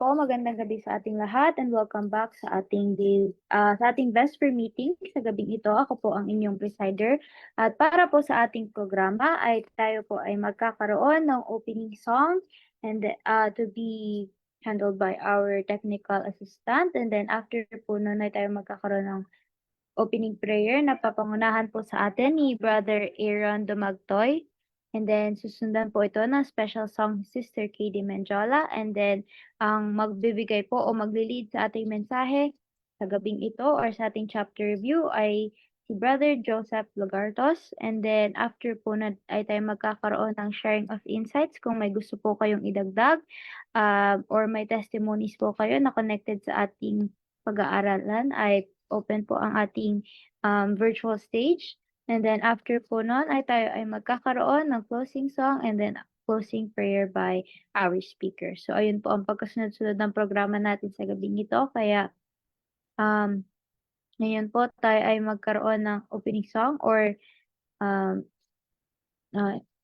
po, magandang gabi sa ating lahat and welcome back sa ating Vesper meeting sa gabing ito. Ako po ang inyong presider at para po sa ating programa ay tayo po ay magkakaroon ng opening song and to be handled by our technical assistant, and then after po nun ay tayo magkakaroon ng opening prayer na papangunahan po sa atin ni Brother Aaron Dumagtoy. And then susundan po ito ng special song ni Sister KD Menjola. And then ang magbibigay po o magli-lead sa ating mensahe sa gabing ito or sa ating chapter review ay si Brother Joseph Lagartos. And then after po na ay tayo magkakaroon ng sharing of insights kung may gusto po kayong idagdag or may testimonies po kayo na connected sa ating pag-aaralan ay open po ang ating virtual stage. And then after po nun ay tayo ay magkakaroon ng closing song and then closing prayer by our speaker. So ayun po ang pagkasunod-sunod ng programa natin sa gabing ito. Kaya um, ngayon po tayo ay magkaroon ng opening song or um,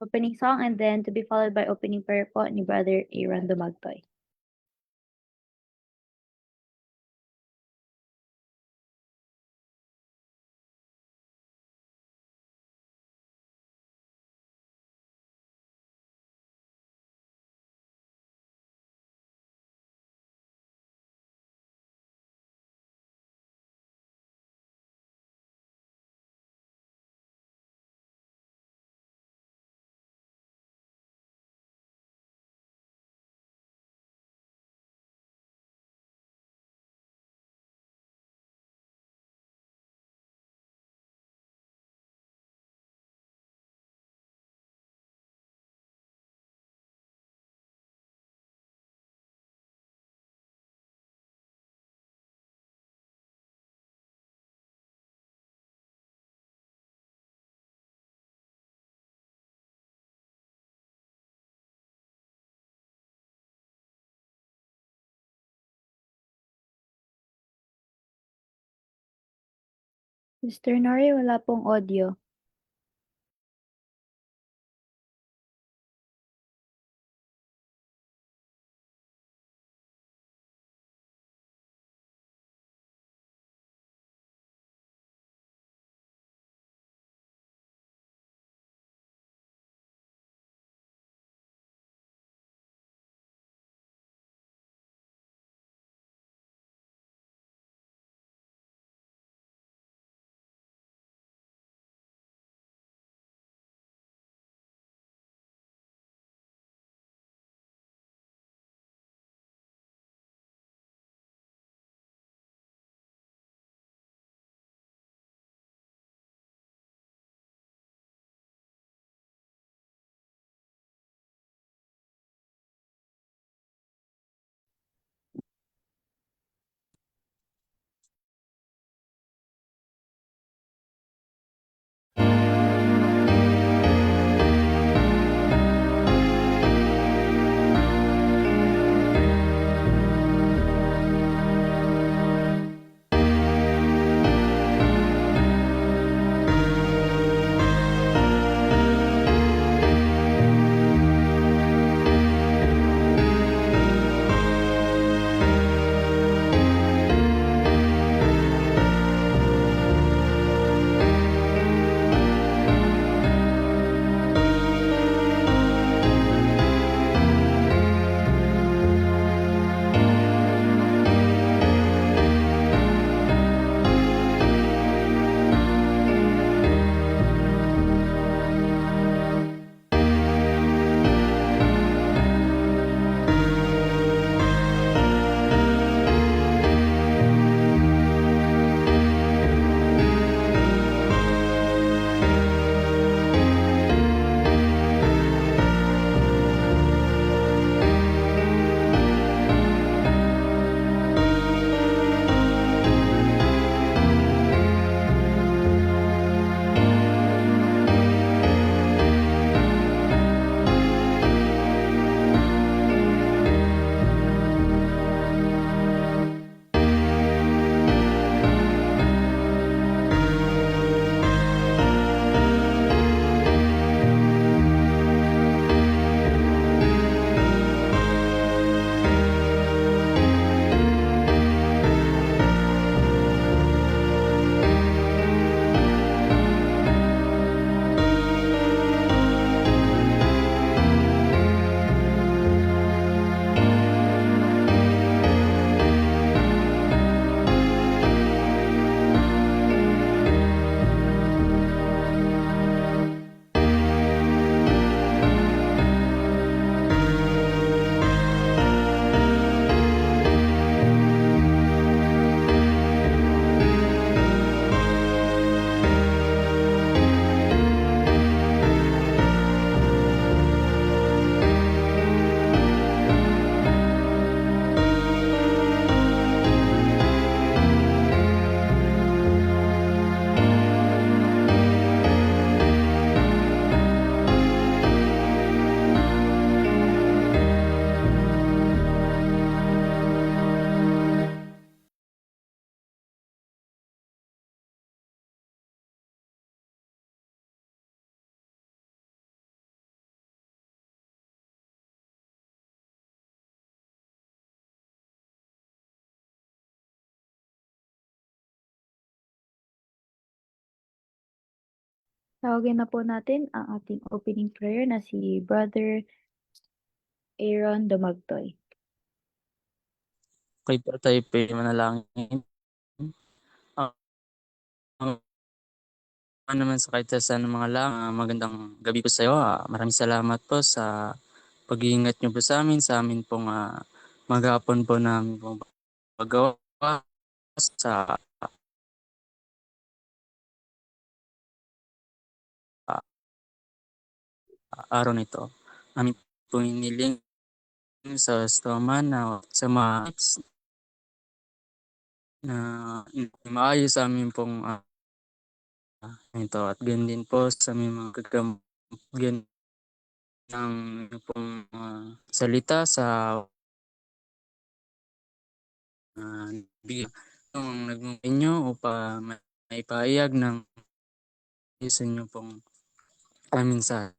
opening song and then to be followed by opening prayer po ni Brother Aaron Dumagtoy. Sister Nori, wala pong audio. Tawagin na po natin ang ating opening prayer na si Brother Aaron Dumagtoy. Okay po, tayo po manalangin. Ah, ang naman sa kahit sa ng mga magandang gabi po sa iyo. Maraming salamat po sa pag-iingat niyo po sa amin pong maghapon po namin pong paggawa sa ah, araw nito. Amin po iniling sa stoman na sa mga na maayos sa amin pong ito at ganyan din po sa aming mga ganyan ng pong salita sa bigyan ng nagmumulay inyo upang maipahayag ng sa inyo pong amin sa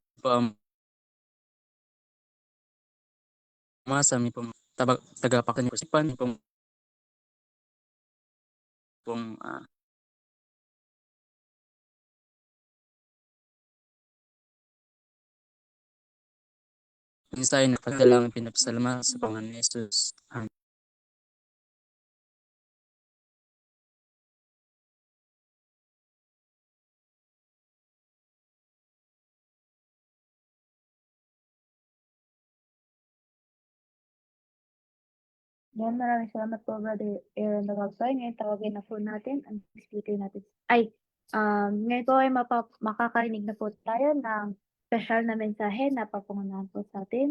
sa amin pong tagapakan niyo sipan pong mensahe na pagdalangin pinapasalamat sa Panginoon Jesus. Amen. Yan, maraming salamat po, Brother Aaron Dumagtoy. Ngayon, tawagin na po natin ang speaker natin. Ngayon po ay makakarinig na po tayo ng special na mensahe na papungunahan po sa atin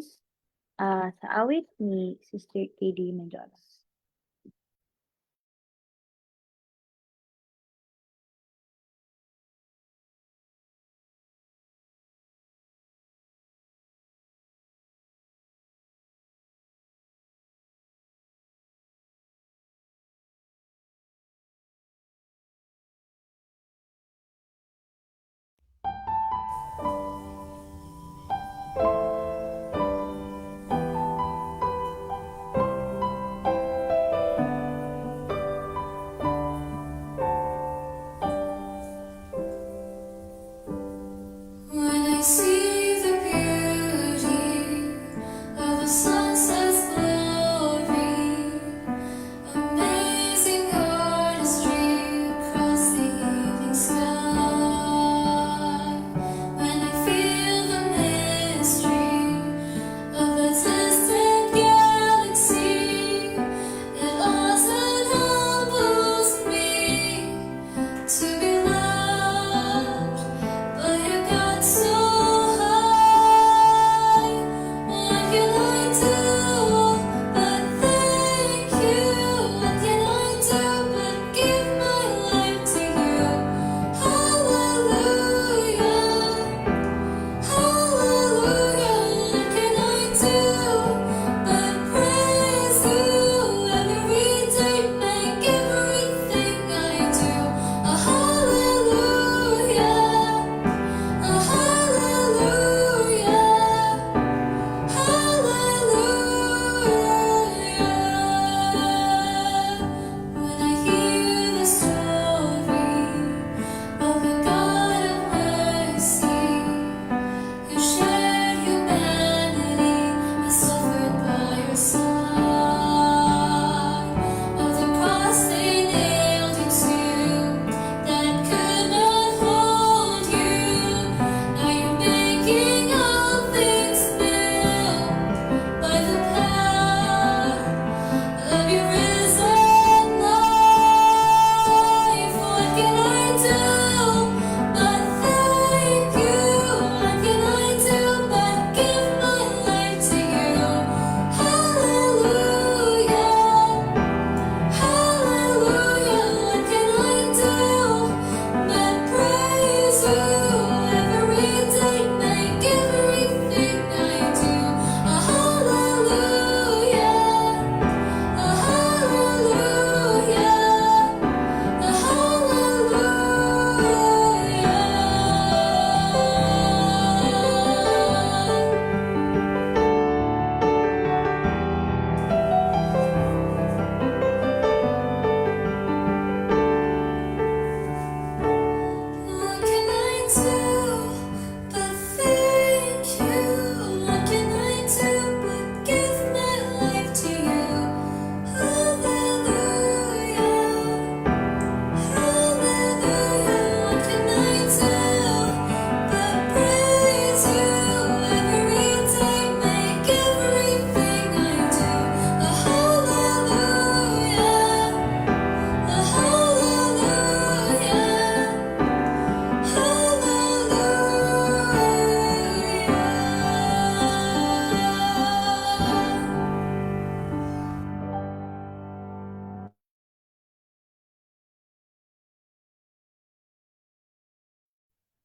sa awit ni Sister KD Mendoza.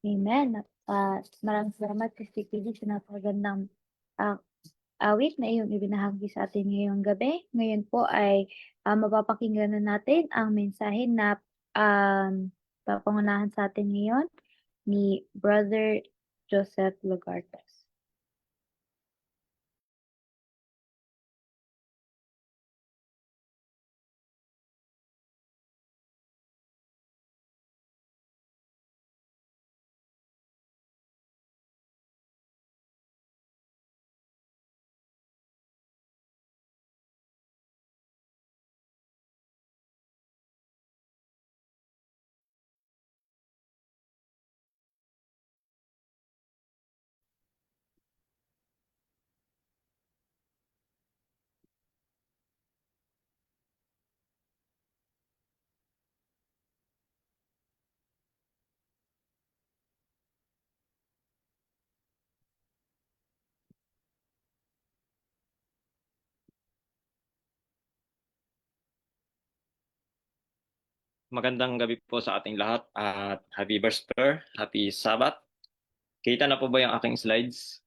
Amen. Maraming salamat Sister Pili sa napakagandang ah, awit na iyong ibinahagi sa atin ngayong gabi. Ngayon po ay mapapakinggan na natin ang mensahe na papangunahan sa atin ngayon ni Brother Joseph Lugartas. Magandang gabi po sa ating lahat at happy birthday, happy Sabbath. Kita na po ba yung aking slides?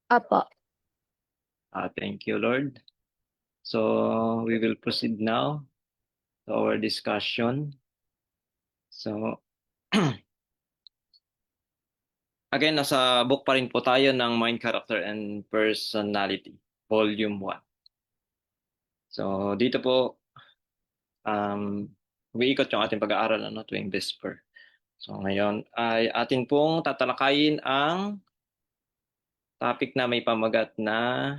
Apo. Thank you, Lord. So we will proceed now to our discussion. So again, nasa book pa rin po tayo ng Mind, Character, and Personality, Volume 1. So dito po, umiikot yung ating pag-aaral tuwing Vesper. So ngayon ay atin pong tatalakayin ang topic na may pamagat na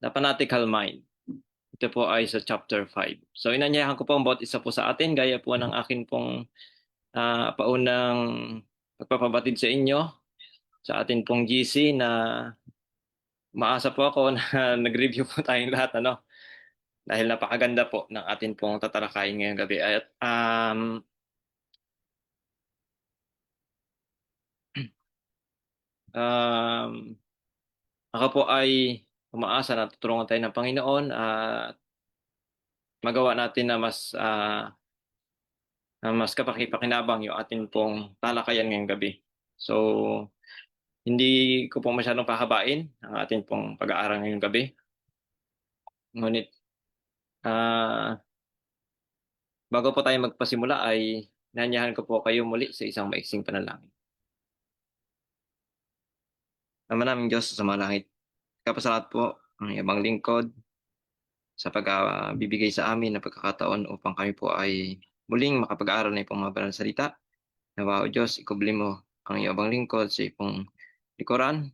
The Fanatical Mind. Ito po ay sa chapter 5. So inanyayahan ko po ang bawat isa po sa atin gaya po ng akin pong paunang pagpapabatid sa inyo sa atin pong GC na maasa po ako na nag-review po tayong lahat dahil napakaganda po ng atin pong tatalakayin ngayong gabi. At ako po ay umaasa na tutulungan tayo ng Panginoon at magawa natin na mas kapakipakinabang yung atin pong talakayan ngayong gabi. So, hindi ko po masyadong pahabain ang atin pong pag-aaral ngayong gabi. Ngunit, bago po tayo magpasimula ay nanyahan ko po kayo muli sa isang maiksing panalangin. Ama naming Diyos sa malangit, kapasalamat po ang ibang lingkod sa pagbibigay sa amin ng pagkakataon upang kami po ay muling makapag-aaral na ipong mga banal na salita. Nawa o Diyos, ikubli mo ang ibang lingkod sa ipong likuran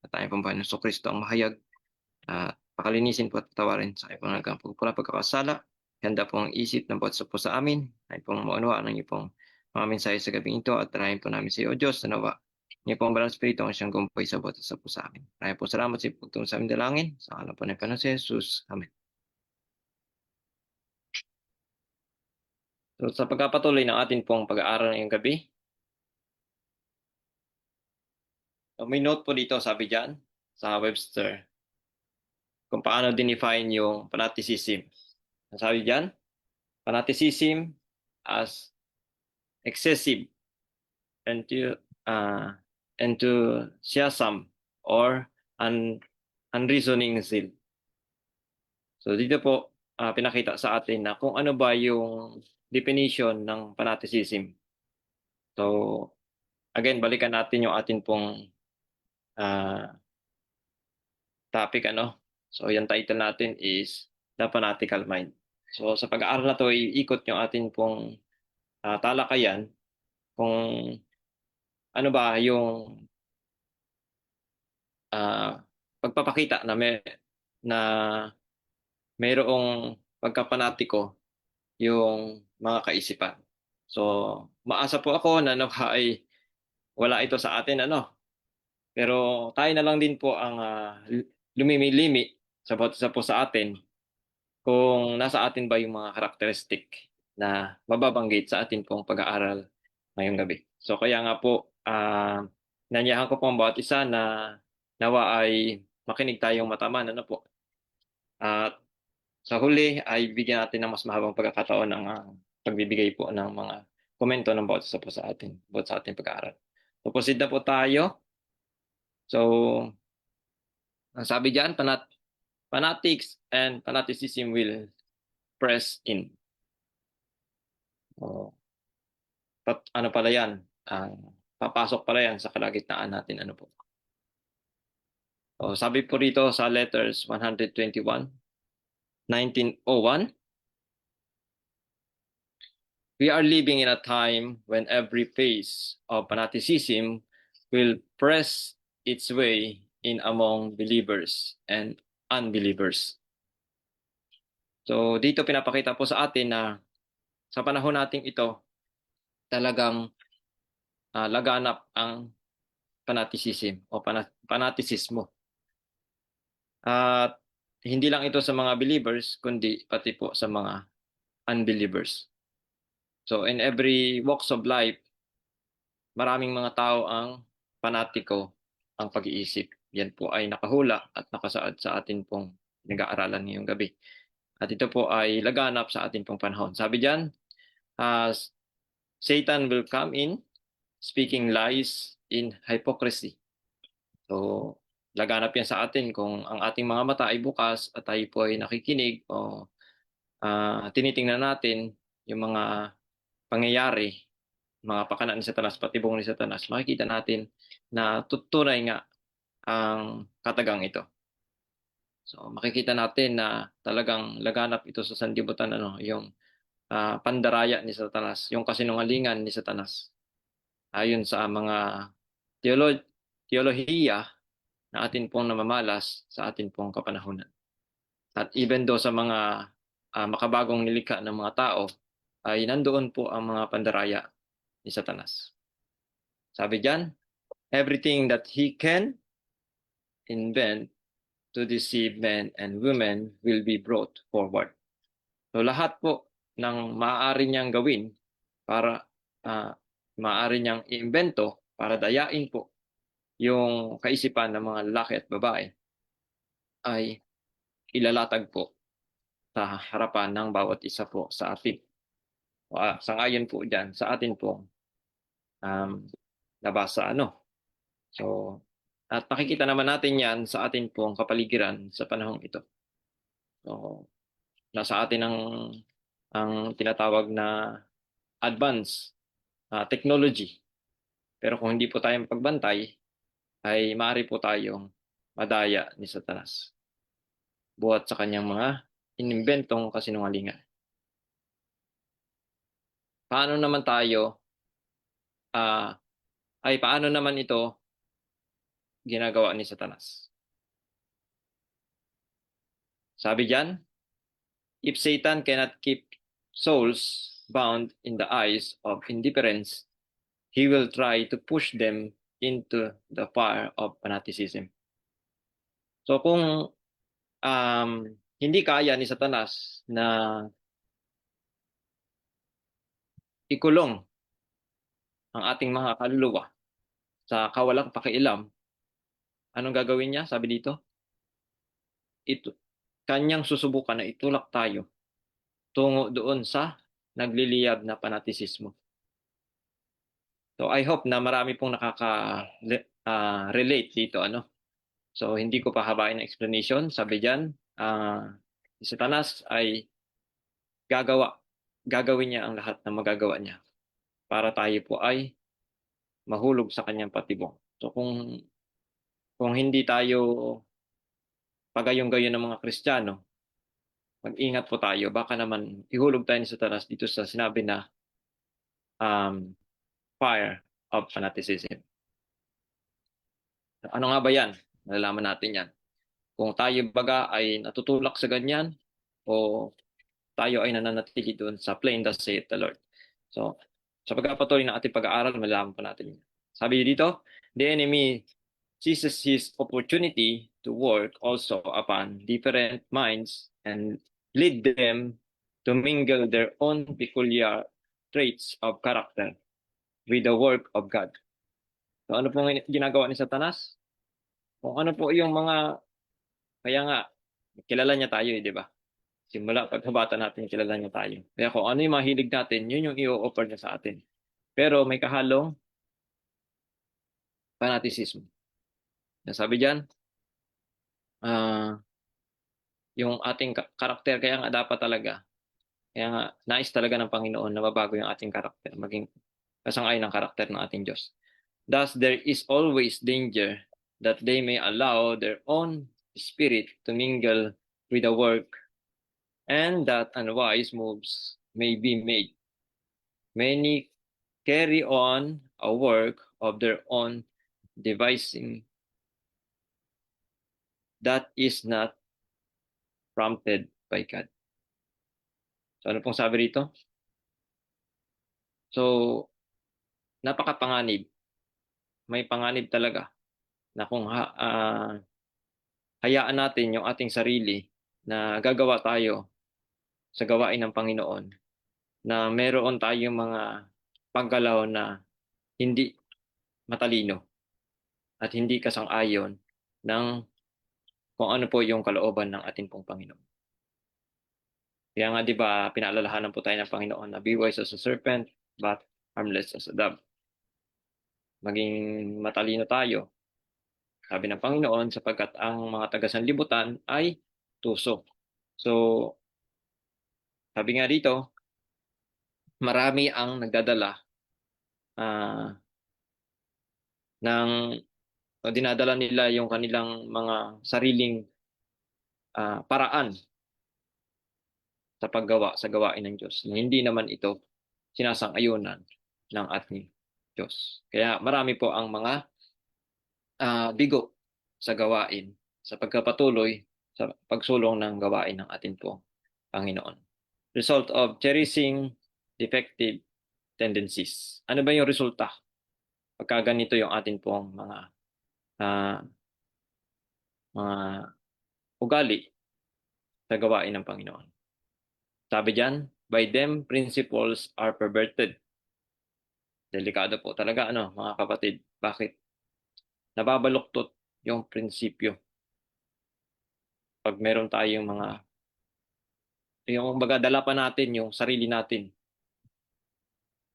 at tayo pong Panginoon Kristo ang mahayag at pakalinisin po at patawarin sa ipong nagang pagpula pagkakasala. Handa po ang isip ng bawat po sa amin ay pong maunawaan ng ipong mga mensahe sa gabing ito at tarahin po namin sa iyo, Diyos, na nawa niya po ang Banal Espiritu ang siyang gumpay sa bawat po sa amin. Maraming po salamat sa ipagtungo sa aming dalangin. Sa ngalan po ng Panginoon si Jesus. Amen. So, sa pagpapatuloy ng atin pong pag-aaral ngayong gabi, may note po dito, sabi dyan, sa Webster, kung paano define yung fanaticism. Sabi dyan, fanaticism as excessive enthusiasm or unreasoning zeal. So dito po pinakita sa atin na kung ano ba yung definition ng fanaticism. So again, balikan natin yung atin pong topic So yung title natin is The Fanatical Mind. So sa pag-aaral na to, iikot yung atin pong talakayan kung ano ba yung pagpapakita na mayroong pagkapanatiko yung mga kaisipan. So maasa po ako na nawa ay wala ito sa atin pero tayo na lang din po ang lumimilimi sa bawat isa po sa atin kung nasa atin ba yung mga karakteristik na mababanggit sa atin pong pag-aaral ngayong gabi. So kaya nga po, nanyahan ko po ang bawat isa na nawa ay makinig tayong mataman. At sa huli ay bigyan natin ng mas mahabang pagkakataon ng pagbibigay po ng mga komento ng bawat isa po sa atin, bawat sa ating pag-aaral. So, proceed na po tayo. So, ang sabi diyan, fanatics and fanaticism will press in. Oh, ano pala yan? Papasok pala yan sa kalagitnaan natin. Ano po? Sabi po rito sa letters 121, 1901, we are living in a time when every phase of fanaticism will press its way in among believers and unbelievers. So dito pinapakita po sa atin na sa panahon nating ito, talagang laganap ang fanaticism o fanatisismo. At hindi lang ito sa mga believers, kundi pati po sa mga unbelievers. So in every walks of life, maraming mga tao ang panatiko ang pag-iisip. Yan po ay nakahula at nakasaad sa atin pong nag-aaralan ngayong gabi. At ito po ay laganap sa atin pong panahon. Sabi diyan, Satan will come in speaking lies in hypocrisy. So, laganap yan sa atin kung ang ating mga mata ay bukas at tayo po ay nakikinig o tinitingnan natin yung mga pangyayari, mga pakanaan ni Satanas, patibong ni Satanas, makikita natin na tunay nga ang katagang ito. So, makikita natin na talagang laganap ito sa sanlibutan, yung pandaraya ni Satanas, yung kasinungalingan ni Satanas. Ayon sa mga teolohiya na atin pong namamalas sa atin pong kapanahunan. At even though sa mga makabagong nilikha ng mga tao, ay nandoon po ang mga pandaraya ni Satanas. Sabi diyan, everything that he can invent to deceive men and women will be brought forward. So lahat po ng maaari niyang gawin para maaari niyang iimbento para dayain po yung kaisipan ng mga lalaki at babae ay ilalatag po sa harapan ng bawat isa po sa atin. Sangayon po dyan sa atin po nabasa. So, at makikita naman natin yan sa atin pong kapaligiran sa panahong ito. So, nasa atin ang tinatawag na advanced technology. Pero kung hindi po tayo mapagbantay, ay maaari po tayong madaya ni Satanas buhat sa kanyang mga inimbentong kasinungalingan. Paano naman ito ginagawa ni Satanas? Sabi diyan, if Satan cannot keep souls bound in the eyes of indifference, he will try to push them into the fire of fanaticism. So kung hindi kaya ni Satanas na ikulong ang ating mga kaluluwa sa kawalang pakialam, anong gagawin niya? Sabi dito, kanyang susubukan na itulak tayo tungo doon sa nagliliyab na fanatisismo. So I hope na marami pong relate dito. So hindi ko pa habain ng explanation. Sabi diyan, si Satanas ay gagawin niya ang lahat na magagawa niya para tayo po ay mahulog sa kanyang patibong. So kung hindi tayo pagayong-gayon ng mga Kristiyano, mag-ingat po tayo. Baka naman ihulog tayo ni Satanas dito sa sinabi na fire of fanaticism. Ano nga ba yan? Malalaman natin yan. Kung tayo baga ay natutulak sa ganyan o tayo ay nananatili doon sa plain thus saith the Lord. So, sa pagpapatuloy ng ating pag-aaral, malalaman po natin yan. Sabi dito, the enemy seizes his opportunity to work also upon different minds and lead them to mingle their own peculiar traits of character with the work of God. So ano pong ginagawa ni Satanas? Kung ano po yung kaya nga, kilala niya tayo di ba? Simula pagkabata natin kilala niya tayo. Kaya kung ano yung mahilig natin, yun yung i-offer niya sa atin. Pero may kahalong fanaticism. Sabi diyan, yung ating karakter, kaya nga dapat talaga, kaya nga nais talaga ng Panginoon na mabago yung ating karakter, maging kasang-ayon ng karakter ng ating Diyos. Thus, there is always danger that they may allow their own spirit to mingle with the work, and that unwise moves may be made. Many carry on a work of their own devising that is not prompted by God. So ano pong sabi rito? So, napakapanganib. May panganib talaga na kung hayaan natin yung ating sarili na gagawa tayo sa gawain ng Panginoon, na meron tayong mga paggalaw na hindi matalino at hindi kasang-ayon ng kung ano po yung kalooban ng ating pong Panginoon. Kaya nga 'di ba pinaalalahanan po tayo ng Panginoon na be wise as a serpent but harmless as a dove. Maging matalino tayo, sabi ng Panginoon, sapagkat ang mga taga-sanlibutan ay tuso. So, sabi nga dito, marami ang nagdadala ng dinadala nila yung kanilang mga sariling paraan sa paggawa sa gawain ng Diyos na hindi naman ito sinasang-ayunan ng ating Diyos. Kaya marami po ang mga bigo sa gawain sa pagkapatuloy sa pagsulong ng gawain ng ating po Panginoon. Result of cherishing defective tendencies. Ano ba yung resulta pagka ganito yung ating pong mga ugali sa gawain ng Panginoon? Sabi diyan, by them principles are perverted. Delikado po talaga mga kapatid. Bakit? Nababaluktot yung prinsipyo. Pag meron tayong yung dala pa natin yung sarili natin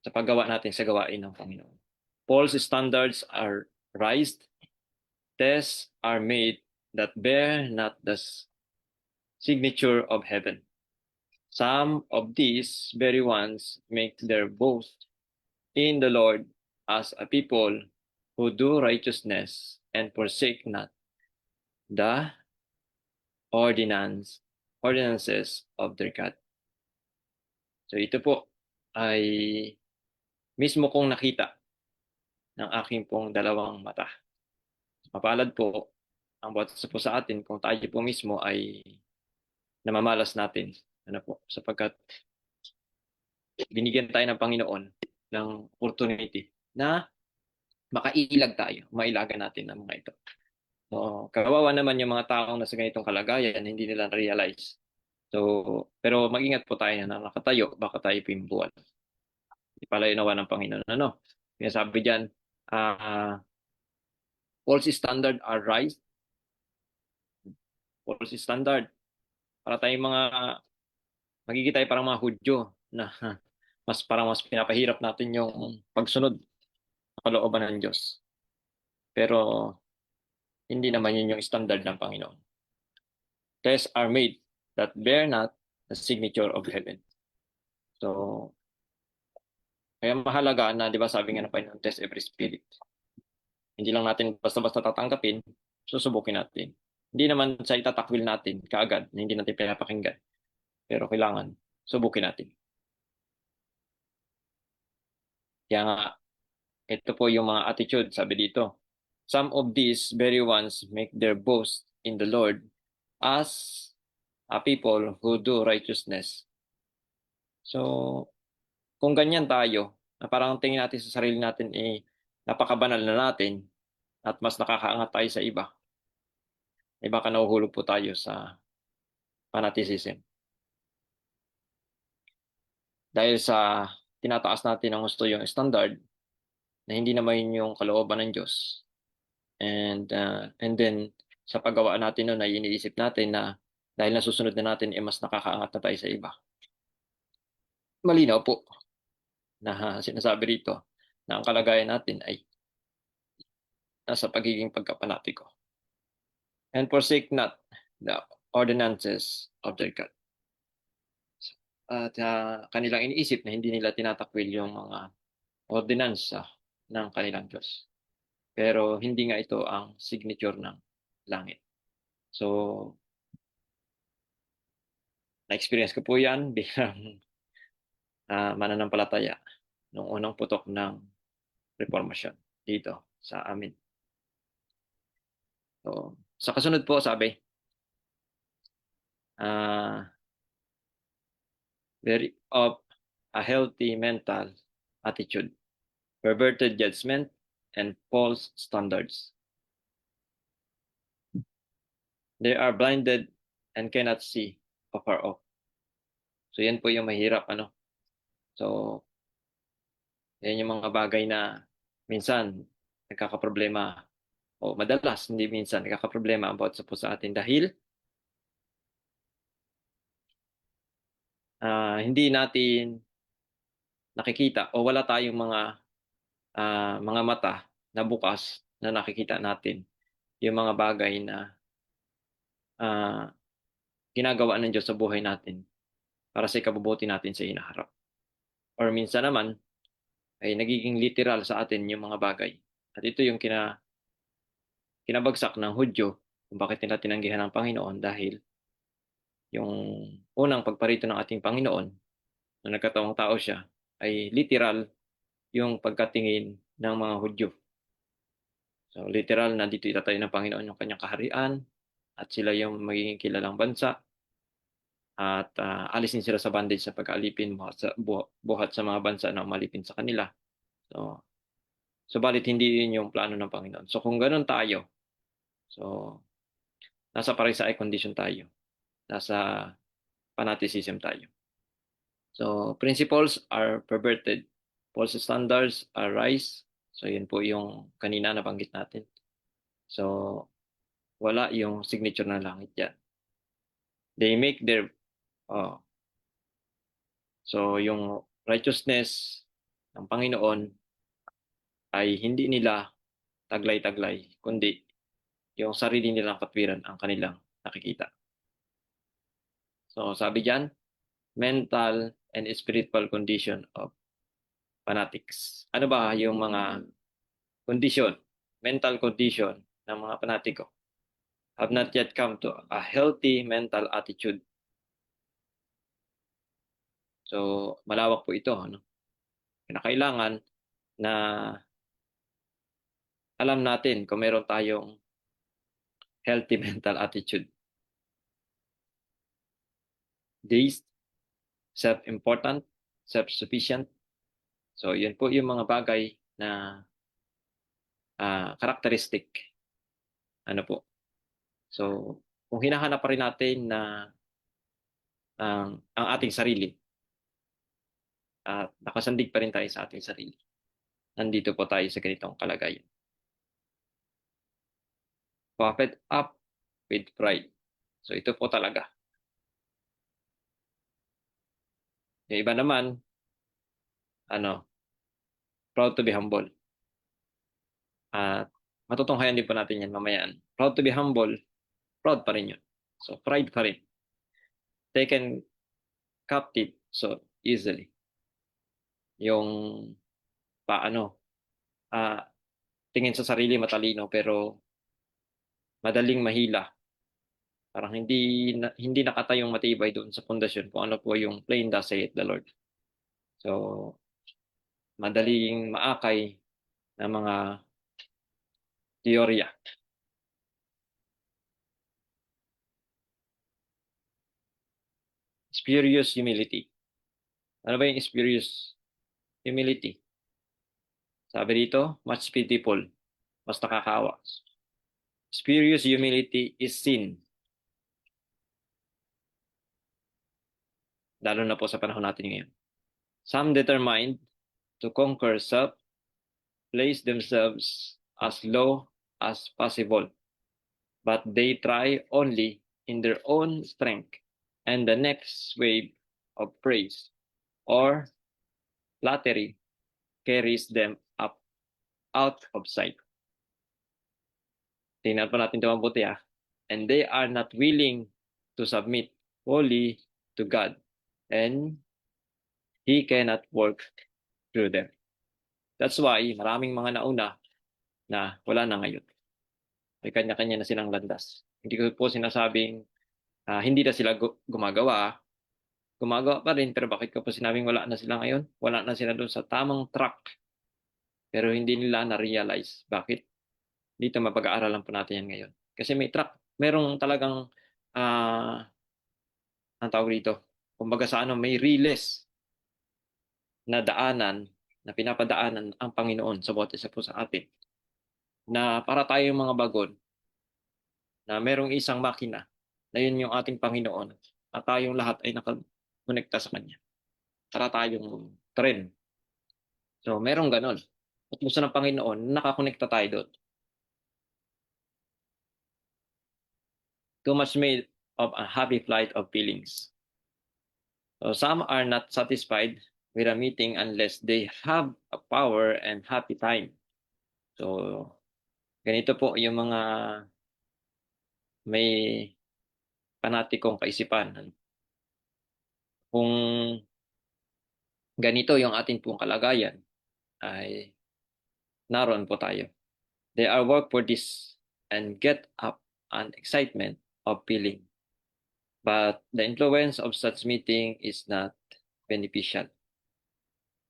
sa paggawa natin sa gawain ng Panginoon. False standards are raised. Tests are made that bear not the signature of heaven. Some of these very ones make their boast in the Lord as a people who do righteousness and forsake not the ordinances of their God. So ito po ay mismo kong nakita ng aking pong dalawang mata. Mapalad po ang bawat isa po sa atin kung tayo po mismo ay namamalas natin. Sapagkat binigyan tayo ng Panginoon ng opportunity na makailag tayo, mailagan natin ang mga ito. So, kawawa naman yung mga taong nasa ganitong kalagayan, hindi nila realize. So, pero mag-ingat po tayo na nakatayo, baka tayo pimbuan. Ipalainawa ng Panginoon. Kaya sabi diyan, false standard are raised. False standard. Para tayong magiging tayo parang mga Hudyo na mas pinapahirap natin yung pagsunod sa kalooban ng Diyos. Pero hindi naman yun yung standard ng Panginoon. Tests are made that bear not the signature of heaven. So, kaya mahalaga na, di ba sabi nga ng Panginoon, test every spirit. Hindi lang natin basta-basta tatanggapin, susubukin natin. Hindi naman sa itatakwil natin kaagad na hindi natin pinapakinggan. Pero kailangan subukin natin. Kaya nga, ito po yung mga attitude, sabi dito. Some of these very ones make their boast in the Lord as a people who do righteousness. So, kung ganyan tayo, na parang tingin natin sa sarili natin napakabanal na natin at mas nakakaangat tayo sa iba, baka nahuhulog po tayo sa fanaticism. Dahil sa tinataas natin ng gusto yung standard na hindi naman yung kalooban ng Diyos. And then sa paggawa natin ay iniisip natin na dahil nasusunod na natin, mas nakakaangat na tayo sa iba. Malinaw po na sinasabi rito na ang kalagayan natin ay nasa pagiging pagkapanatiko. And forsake not the ordinances of their God. At kanilang iniisip na hindi nila tinatakwil yung mga ordinansa ng kanilang Diyos. Pero hindi nga ito ang signature ng langit. So, na-experience ko po yan bilang mananampalataya noong unang putok ng reformasyon dito sa amin. So, sa kasunod po sabi, very of a healthy mental attitude, perverted judgment, and false standards. They are blinded and cannot see afar off. So yan po yung mahirap, ano. So yan yung mga bagay na minsan nagkakaproblema, o madalas, hindi minsan, nagkakaproblema about sa atin dahil hindi natin nakikita o wala tayong mga mata na bukas na nakikita natin yung mga bagay na ginagawa ng Diyos sa buhay natin para sa ikabubuti natin sa hinaharap. Or minsan naman ay nagiging literal sa atin yung mga bagay. At ito yung kinabagsak ng Hudyo kung bakit nila tinanggihan ng Panginoon, dahil yung unang pagparito ng ating Panginoon na nagkataong tao siya ay literal yung pagkatingin ng mga Hudyo. So literal na dito itatayo ng Panginoon yung kanyang kaharian at sila yung magiging kilalang bansa, at alisin sila sa bondage sa pag-alipin buhat sa mga bansa na umalipin sa kanila. So balit hindi yun yung plano ng Panginoon. So kung ganun tayo, so nasa parisaic condition tayo. Nasa fanaticism tayo. So principles are perverted. False standards are rise. So yun po yung kanina nabanggit natin. So wala yung signature ng langit yan. They make their so yung righteousness ng Panginoon ay hindi nila taglay-taglay, kundi yung sarili nilang katwiran ang kanilang nakikita. So sabi diyan, mental and spiritual condition of fanatics. Ano ba yung mga condition, mental condition ng mga fanatiko? Have not yet come to a healthy mental attitude. So malawak po ito, ano? Kinakailangan na alam natin kung meron tayong healthy mental attitude. These self-important, self-sufficient. So yun po yung mga bagay na characteristic. Ano po? So kung hinahanap pa rin natin na ang ating sarili at nakasandig pa rin tayo sa ating sarili, nandito po tayo sa ganitong kalagayan. Puffed up with pride. So ito po talaga. Yung iba naman, proud to be humble. At matutunghayan din po natin yan mamaya. Proud to be humble, proud pa rin yun. So pride pa rin. Taken captive so easily. Yung tingin sa sarili matalino pero madaling mahila. Parang hindi nakatayong matibay doon sa pundasyon kung ano po yung plain thus saith the Lord. So madaling maakay na mga teorya. Spurious humility. Ano ba yung spurious humility? Sabi dito, much pitiful, mas nakakaawa. Spurious humility is sin. Lalo na po sa panahon natin ngayon. Some determined to conquer self, place themselves as low as possible, but they try only in their own strength, and the next wave of praise or flattery carries them up out of sight. Tingnan pa natin ito mabuti ah. And they are not willing to submit wholly to God, and He cannot work through them. That's why maraming mga nauna na wala na ngayon. May kanya-kanya na silang landas. Hindi ko po sinasabing hindi na sila gumagawa. Gumagawa pa rin, pero bakit ko po sinabing wala na sila ngayon? Wala na sila doon sa tamang track. Pero hindi nila na-realize. Bakit? Dito mapag-aaralan po natin yan ngayon. Kasi may track. Merong talagang ang tawag dito. Kumbaga sa may riles na daanan, na pinapadaanan ang Panginoon sa bawat isa po sa atin. Na para tayong mga bagon, na merong isang makina, na yun yung ating Panginoon, at tayong lahat ay nakakonekta sa Kanya. Para tayong tren. So, merong ganon. At gusto ng Panginoon, nakakonekta tayo doon. Too much made of a happy flight of feelings. So, some are not satisfied with a meeting unless they have a power and happy time. So, ganito po yung mga may panatikong kaisipan. Kung ganito yung ating pong kalagayan, ay naroon po tayo. They are work for this and get up an excitement of feeling. But the influence of such meeting is not beneficial.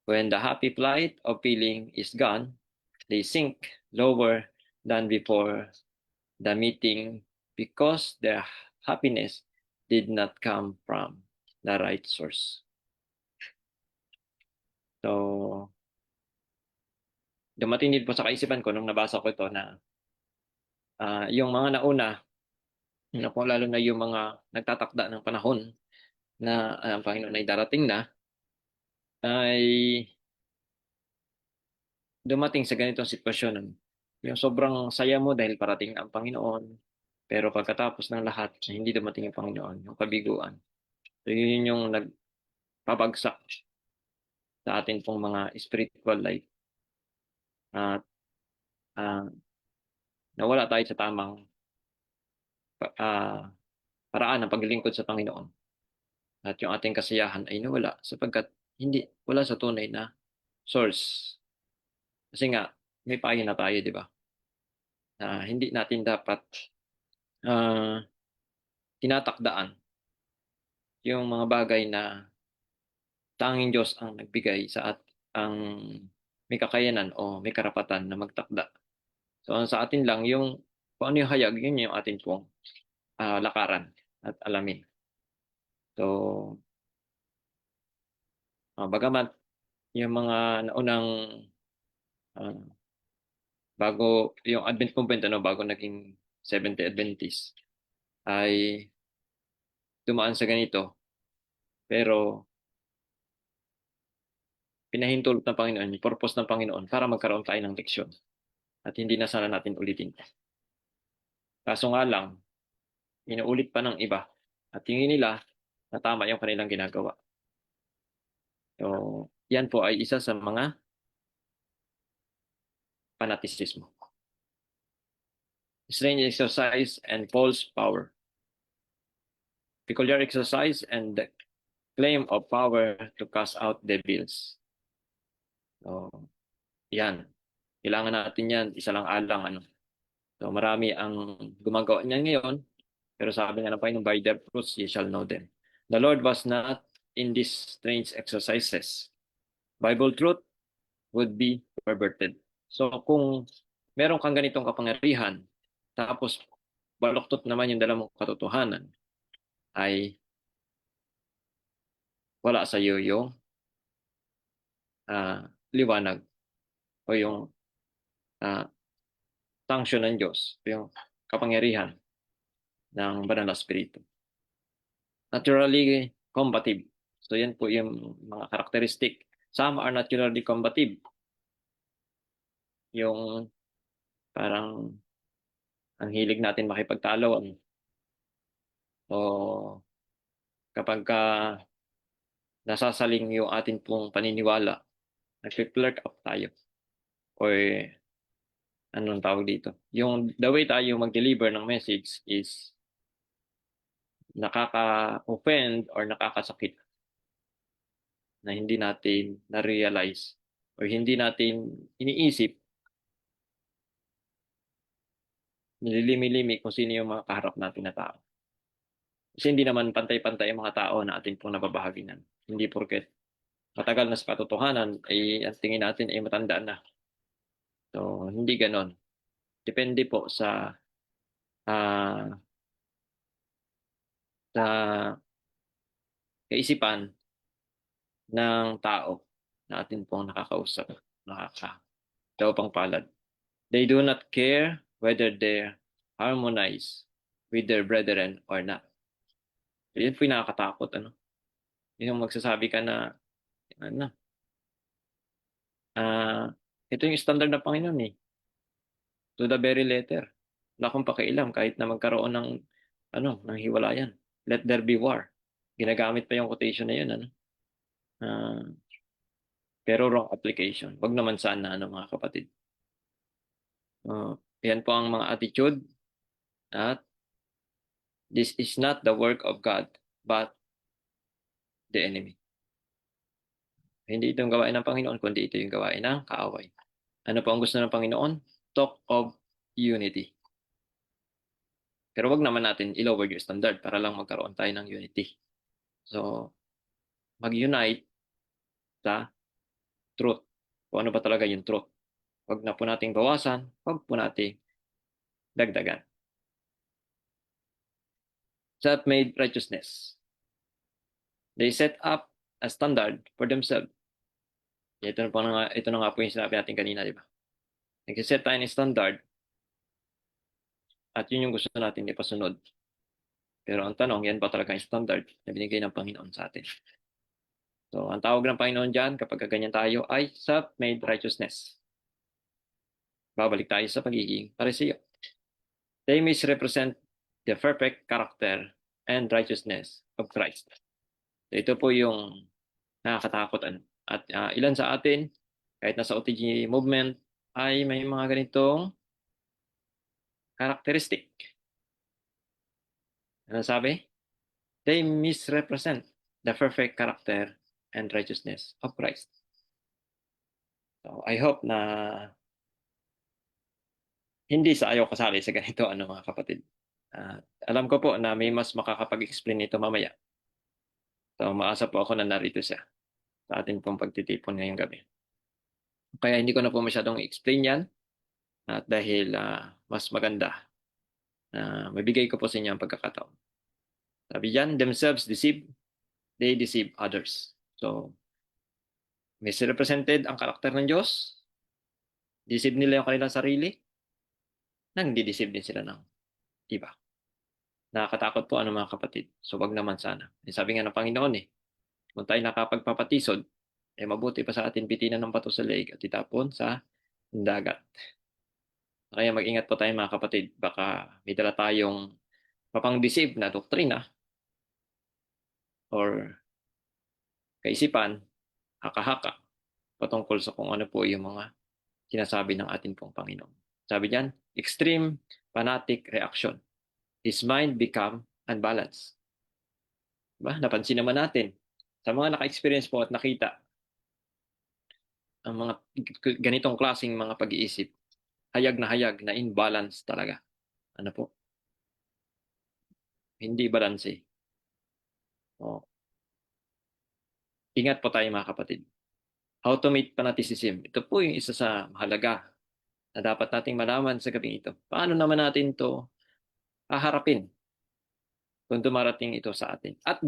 When the happy flight of feeling is gone, they sink lower than before the meeting because their happiness did not come from the right source. So, dumating din po sa kaisipan ko nung nabasa ko ito na yung mga nauna, lalo na yung mga nagtatakda ng panahon na ang Panginoon ay darating na, ay dumating sa ganitong sitwasyon. Yung sobrang saya mo dahil parating ang Panginoon, pero pagkatapos ng lahat, hindi dumating ang Panginoon, yung kabiguan. So yun yung nagpapagsak sa atin pong mga spiritual life. At nawala tayo sa tamang paraan ng paglilingkod sa Panginoon. At yung ating kasiyahan ay nawala sapagkat wala sa tunay na source. Kasi nga, may payo na tayo, di ba? Hindi natin dapat tinatakdaan yung mga bagay na tanging Diyos ang nagbigay ang may kakayanan o may karapatan na magtakda. So sa atin lang, kung ano yung hayag, yun yung atin pong lakaran at alamin. So, bagamat yung mga naunang bago yung Advent Movement, bago naging Seventh-day Adventist, ay dumaan sa ganito. Pero, pinahintulot ng Panginoon, yung purpose ng Panginoon para magkaroon tayo ng leksyon. At hindi na sana natin ulitin. Kaso nga lang, inuulit pa ng iba. At tingin nila na tama yung kanilang ginagawa. So, yan po ay isa sa mga fanatismo. Strange exercise and false power. Peculiar exercise and the claim of power to cast out devils. So, yan. Kailangan natin yan. Isa lang alang. So, marami ang gumagawa niyan ngayon. Pero sabi nga ng Panginoon, by their fruits ye shall know them. The Lord was not in these strange exercises. Bible truth would be perverted. So kung meron kang ganitong kapangyarihan, tapos baluktot naman yung dala mong katotohanan, ay wala sa iyo yung liwanag o yung sanction ng Diyos, yung kapangyarihan ng banal na spirito. Naturally combative. So yan po yung mga karakteristik. Some are naturally combative. Yung parang ang hilig natin makipagtalo. O kapagka nasasaling yung atin pong paniniwala, nagfi-flirt up tayo or anong tawag dito? Yung the way tayo mag-deliver ng message is nakaka-offend or nakakasakit na hindi natin na-realize or hindi natin iniisip, nililimi-limi kung sino yung mga kaharap natin na tao. Kasi hindi naman pantay-pantay ang mga tao na atin pong nababahaginan. Hindi porket matagal na sa katotohanan ay ang tingin natin ay matanda na. So, hindi ganon. Depende po ah, sa kaisipan ng tao na atin pong nakakausap, daw pang palad. They do not care whether they harmonize with their brethren or not. Yun po yung nakakatakot, ano? Yung magsasabi ka na, ano, ito yung standard ng Panginoon eh. To the very letter. Wala akong pakialam kahit na magkaroon ng hiwalayan. Let there be war. Ginagamit pa yung quotation na yun, ano? Ah, pero wrong application. Wag naman sana, ano, mga kapatid. Yan po ang mga attitude at this is not the work of God but the enemy. Hindi ito yung gawain ng Panginoon, kundi ito yung gawain ng kaaway. Ano po ang gusto ng Panginoon? Talk of unity. Pero wag naman natin i-lower yung standard para lang magkaroon tayo ng unity. So, mag-unite sa truth. Kung ano ba talaga yung truth. Wag na po nating bawasan, wag po nating dagdagan. Self-made righteousness. They set up a standard for themselves. Ito na nga po yung sinabi natin kanina, di ba? Nag-set tayo ng standard at yun yung gusto natin ipasunod. Pero ang tanong, yan ba talaga yung standard na binigay ng Panginoon sa atin? So, ang tawag ng Panginoon dyan, kapag ganyan tayo, ay self-made righteousness. Babalik tayo sa pagiging parisiyo. They misrepresent the perfect character and righteousness of Christ. So, ito po yung nakakatakot. At ilan sa atin, kahit nasa OTG movement, ay may mga ganitong characteristic. Ano sabi? They misrepresent the perfect character and righteousness of Christ. So, I hope na hindi sa ayaw kasali sa ganito, ano, mga kapatid. Alam ko po na may mas makakapag-explain nito mamaya. So, maasa po ako na narito siya sa ating pong pagtitipon ngayong gabi. Kaya hindi ko na po masyadong explain yan at dahil mas maganda na mabigay ko po sa inyo ang pagkakataon. Sabi dyan, themselves deceive, they deceive others. So, misrepresented ang karakter ng Diyos, deceive nila yung kanilang sarili, nang di-deceive din sila ng iba. Nakakatakot po, ano, mga kapatid. So, wag naman sana. Sabi nga ng Panginoon kung tayo nakapagpapatisod, mabuti pa sa atin pitinan ng bato sa leeg at itapon sa dagat. Kaya mag-ingat po tayo, mga kapatid. Baka may dala tayong mapang-deceive na doktrina or kaisipan, haka-haka, patungkol sa kung ano po yung mga sinasabi ng ating pong Panginoon. Sabi diyan, extreme fanatic reaction. His mind become unbalanced. Diba? Napansin naman natin sa mga naka-experience po at nakita ang mga ganitong klaseng mga pag-iisip, hayag na imbalance talaga. Ano po? Hindi balanse. Ingat po tayo, mga kapatid. How to meet fanaticism. Ito po yung isa sa mahalaga na dapat nating malaman sa gabing ito. Paano naman natin to haharapin kung dumarating ito sa atin? At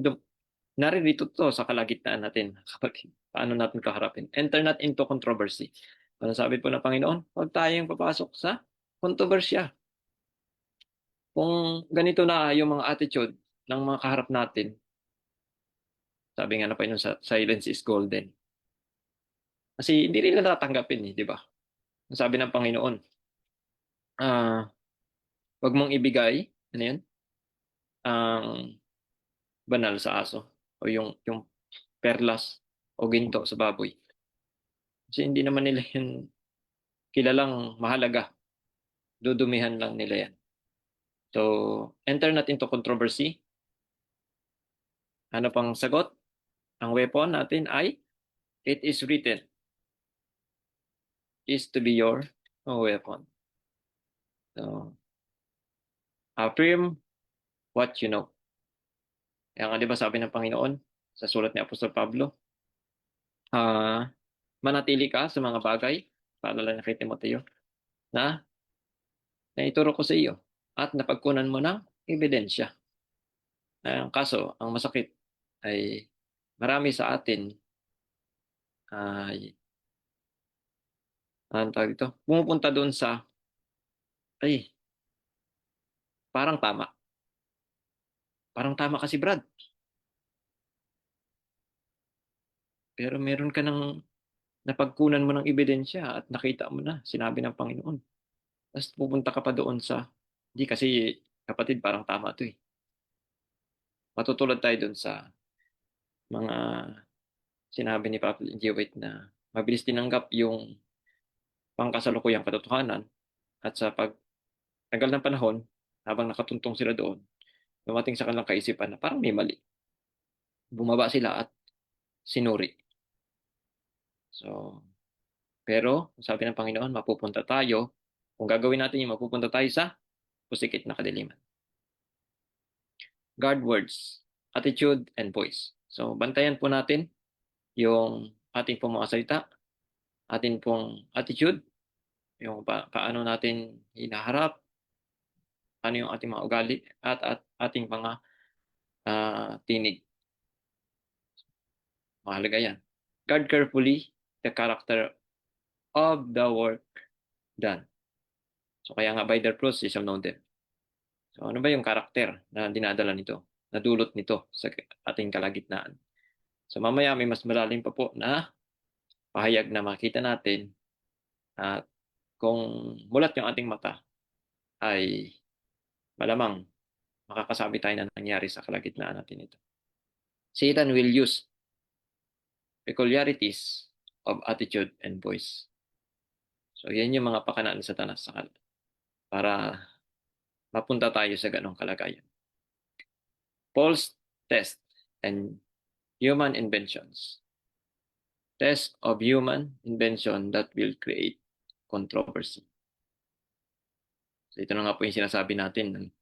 naririto to sa kalagitnaan natin, kapatid. Paano natin kaharapin? Enter not into controversy. Ano sabi po ng Panginoon? Huwag tayong papasok sa kontrobersya. Kung ganito na yung mga attitude ng mga kaharap natin, sabi nga na Panginoon, silence is golden. Kasi hindi nila natatanggapin, di ba? Sabi ng Panginoon, wag mong ibigay, ano yun? ang banal sa aso o yung perlas o ginto sa baboy. Kasi hindi naman nila yun kilalang mahalaga. Dudumihan lang nila yan. So, enter not into controversy. Ano pang sagot? Ang weapon natin ay, it is written, is to be your weapon. So, affirm what you know. Kaya nga, di ba sabi ng Panginoon sa sulat ni Apostol Pablo, manatili ka sa mga bagay, paalala niya kay Timoteo, na naituro ko sa iyo at napagkunan mo ng ebidensya. Ang kaso, ang masakit ay marami sa atin ay anong tawag dito? Pumupunta doon sa ay parang tama. Parang tama kasi Brad. Pero meron ka ng napagkunan mo ng ebidensya at nakita mo na, sinabi ng Panginoon. Tapos pupunta ka pa doon sa, hindi kasi kapatid, parang tama to eh. Matutulad tayo doon sa mga sinabi ni Papa G. White na mabilis tinanggap yung pangkasalukuyang katotohanan at sa pagtagal ng panahon, habang nakatuntong sila doon, dumating sa kanilang kaisipan na parang may mali. Bumaba sila at sinuri. So, pero sabi ng Panginoon, mapupunta tayo. Kung gagawin natin yung mapupunta tayo sa pusikit na kadiliman. Guard words, attitude, and voice. So, bantayan po natin yung ating pong mga salita, ating pong attitude, yung paano natin hinaharap, ano yung ating mga ugali, at ating mga tinig. Mahalaga yan. Guard carefully the character of the work done. So, kaya nga by their fruits you shall know them. So, ano ba yung karakter na dinadala nito, na dulot nito sa ating kalagitnaan? So, mamaya may mas malalim pa po na pahayag na makita natin at kung mulat yung ating mata ay malamang makakasabi tayo na nangyari sa kalagitnaan natin ito. Satan will use peculiarities of attitude and voice. So, yan yung mga pakanaan sa Satanas para mapunta tayo sa ganong kalagayan. False test and human inventions. Test of human invention that will create controversy. So, ito na nga po yung sinasabi natin.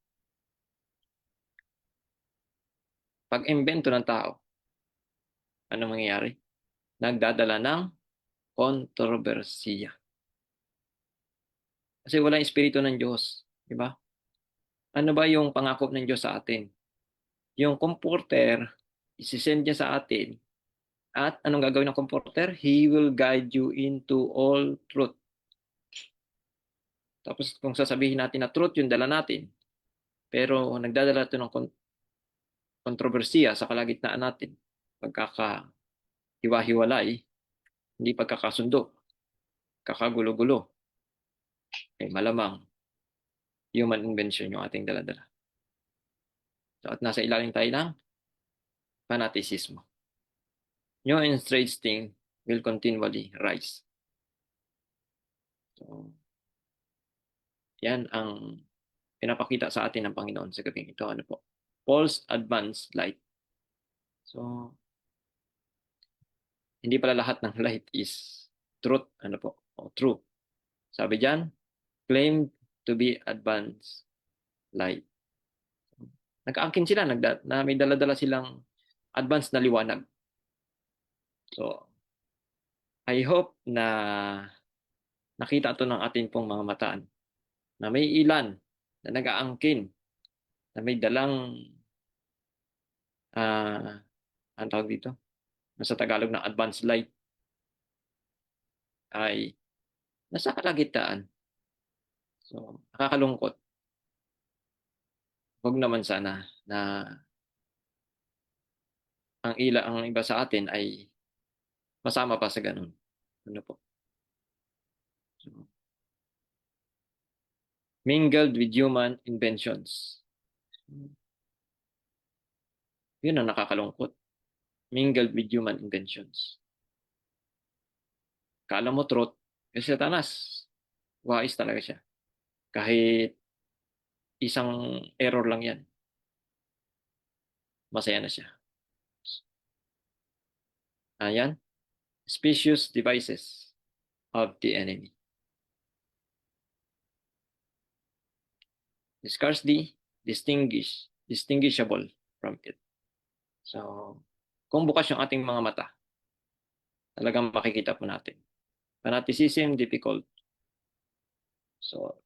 Pag-imbento ng tao, ano mangyayari? Nagdadala ng kontrobersiya. Kasi wala yung espiritu ng Diyos. Di ba? Ano ba yung pangako ng Diyos sa atin? Yung comforter, isisend niya sa atin. At anong gagawin ng comforter? He will guide you into all truth. Tapos kung sasabihin natin na truth yung dala natin, pero nagdadala ito ng kontrobersiya sa kalagitnaan natin, pagkakahiwa-hiwalay, hindi pagkakasundo, kakagulo-gulo, eh malamang human invention yung ating daladala. So, at nasa ilalim tayo ng fanaticismo. New and strange thing will continually rise. So, yan ang pinapakita sa atin ng Panginoon sa gabing ito. Ano po? False advanced light. So, hindi pala lahat ng light is truth. Ano po? O true. Sabi dyan, claim to be advanced light. Nag-aangkin sila, na may dala-dala silang advanced na liwanag. So, I hope na nakita ito ng ating pong mga mataan na may ilan na nag-aangkin na may dalang ang tawag dito, sa Tagalog na advanced light ay nasa kalagitnaan. So, nakakalungkot. Huwag naman sana na ang iba sa atin ay masama pa sa ganun. Ano po? So, mingled with human inventions. Yun ang nakakalungkot. Mingled with human inventions. Kala mo truth, kasi Satanas, wais talaga siya. Kahit isang error lang yan, masaya na siya. Ayan, specious devices of the enemy. Scarcely distinguishable from it. So, kung bukas yung ating mga mata, talagang makikita po natin. Fanaticism, difficult. So,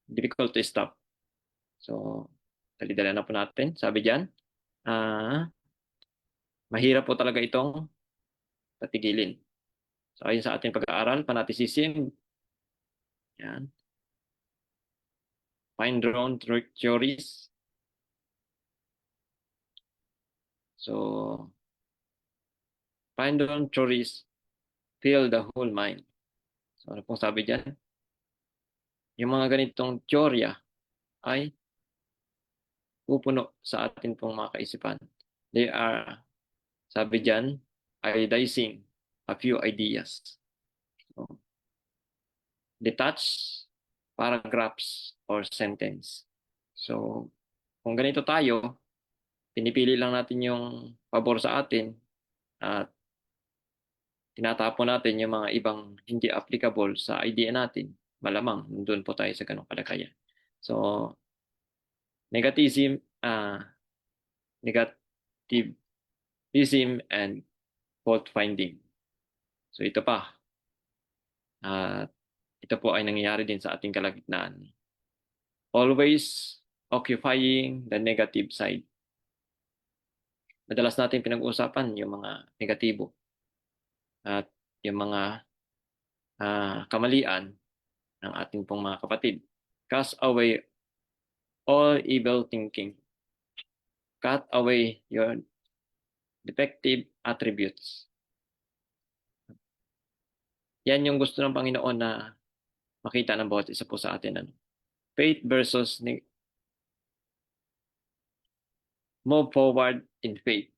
difficult to stop. So, dali-dala na po natin. Sabi diyan, mahirap po talaga itong patigilin. So, ayon sa ating pag-aaral, fanaticism, yan, find drone theories. So, find drone theories fill the whole mind. So, ano pong sabi diyan? Yung mga ganitong teorya ay pupuno sa atin pong mga kaisipan. They are, sabi diyan, iodizing a few ideas. So, detached paragraphs or sentence. So, kung ganito tayo, pinipili lang natin yung pabor sa atin at tinatapon natin yung mga ibang hindi applicable sa idea natin, malamang nandun po tayo sa ganong kalagayan. So, negativism, negativism and fault finding. So, ito pa. Ito po ay nangyayari din sa ating kalagitnaan. Always occupying the negative side. Madalas natin pinag-uusapan yung mga negatibo at yung mga kamalian ng ating pong mga kapatid. Cast away all evil thinking. Cut away your defective attributes. Yan yung gusto ng Panginoon na makita ng bawat isa po sa atin. Faith versus move forward in faith.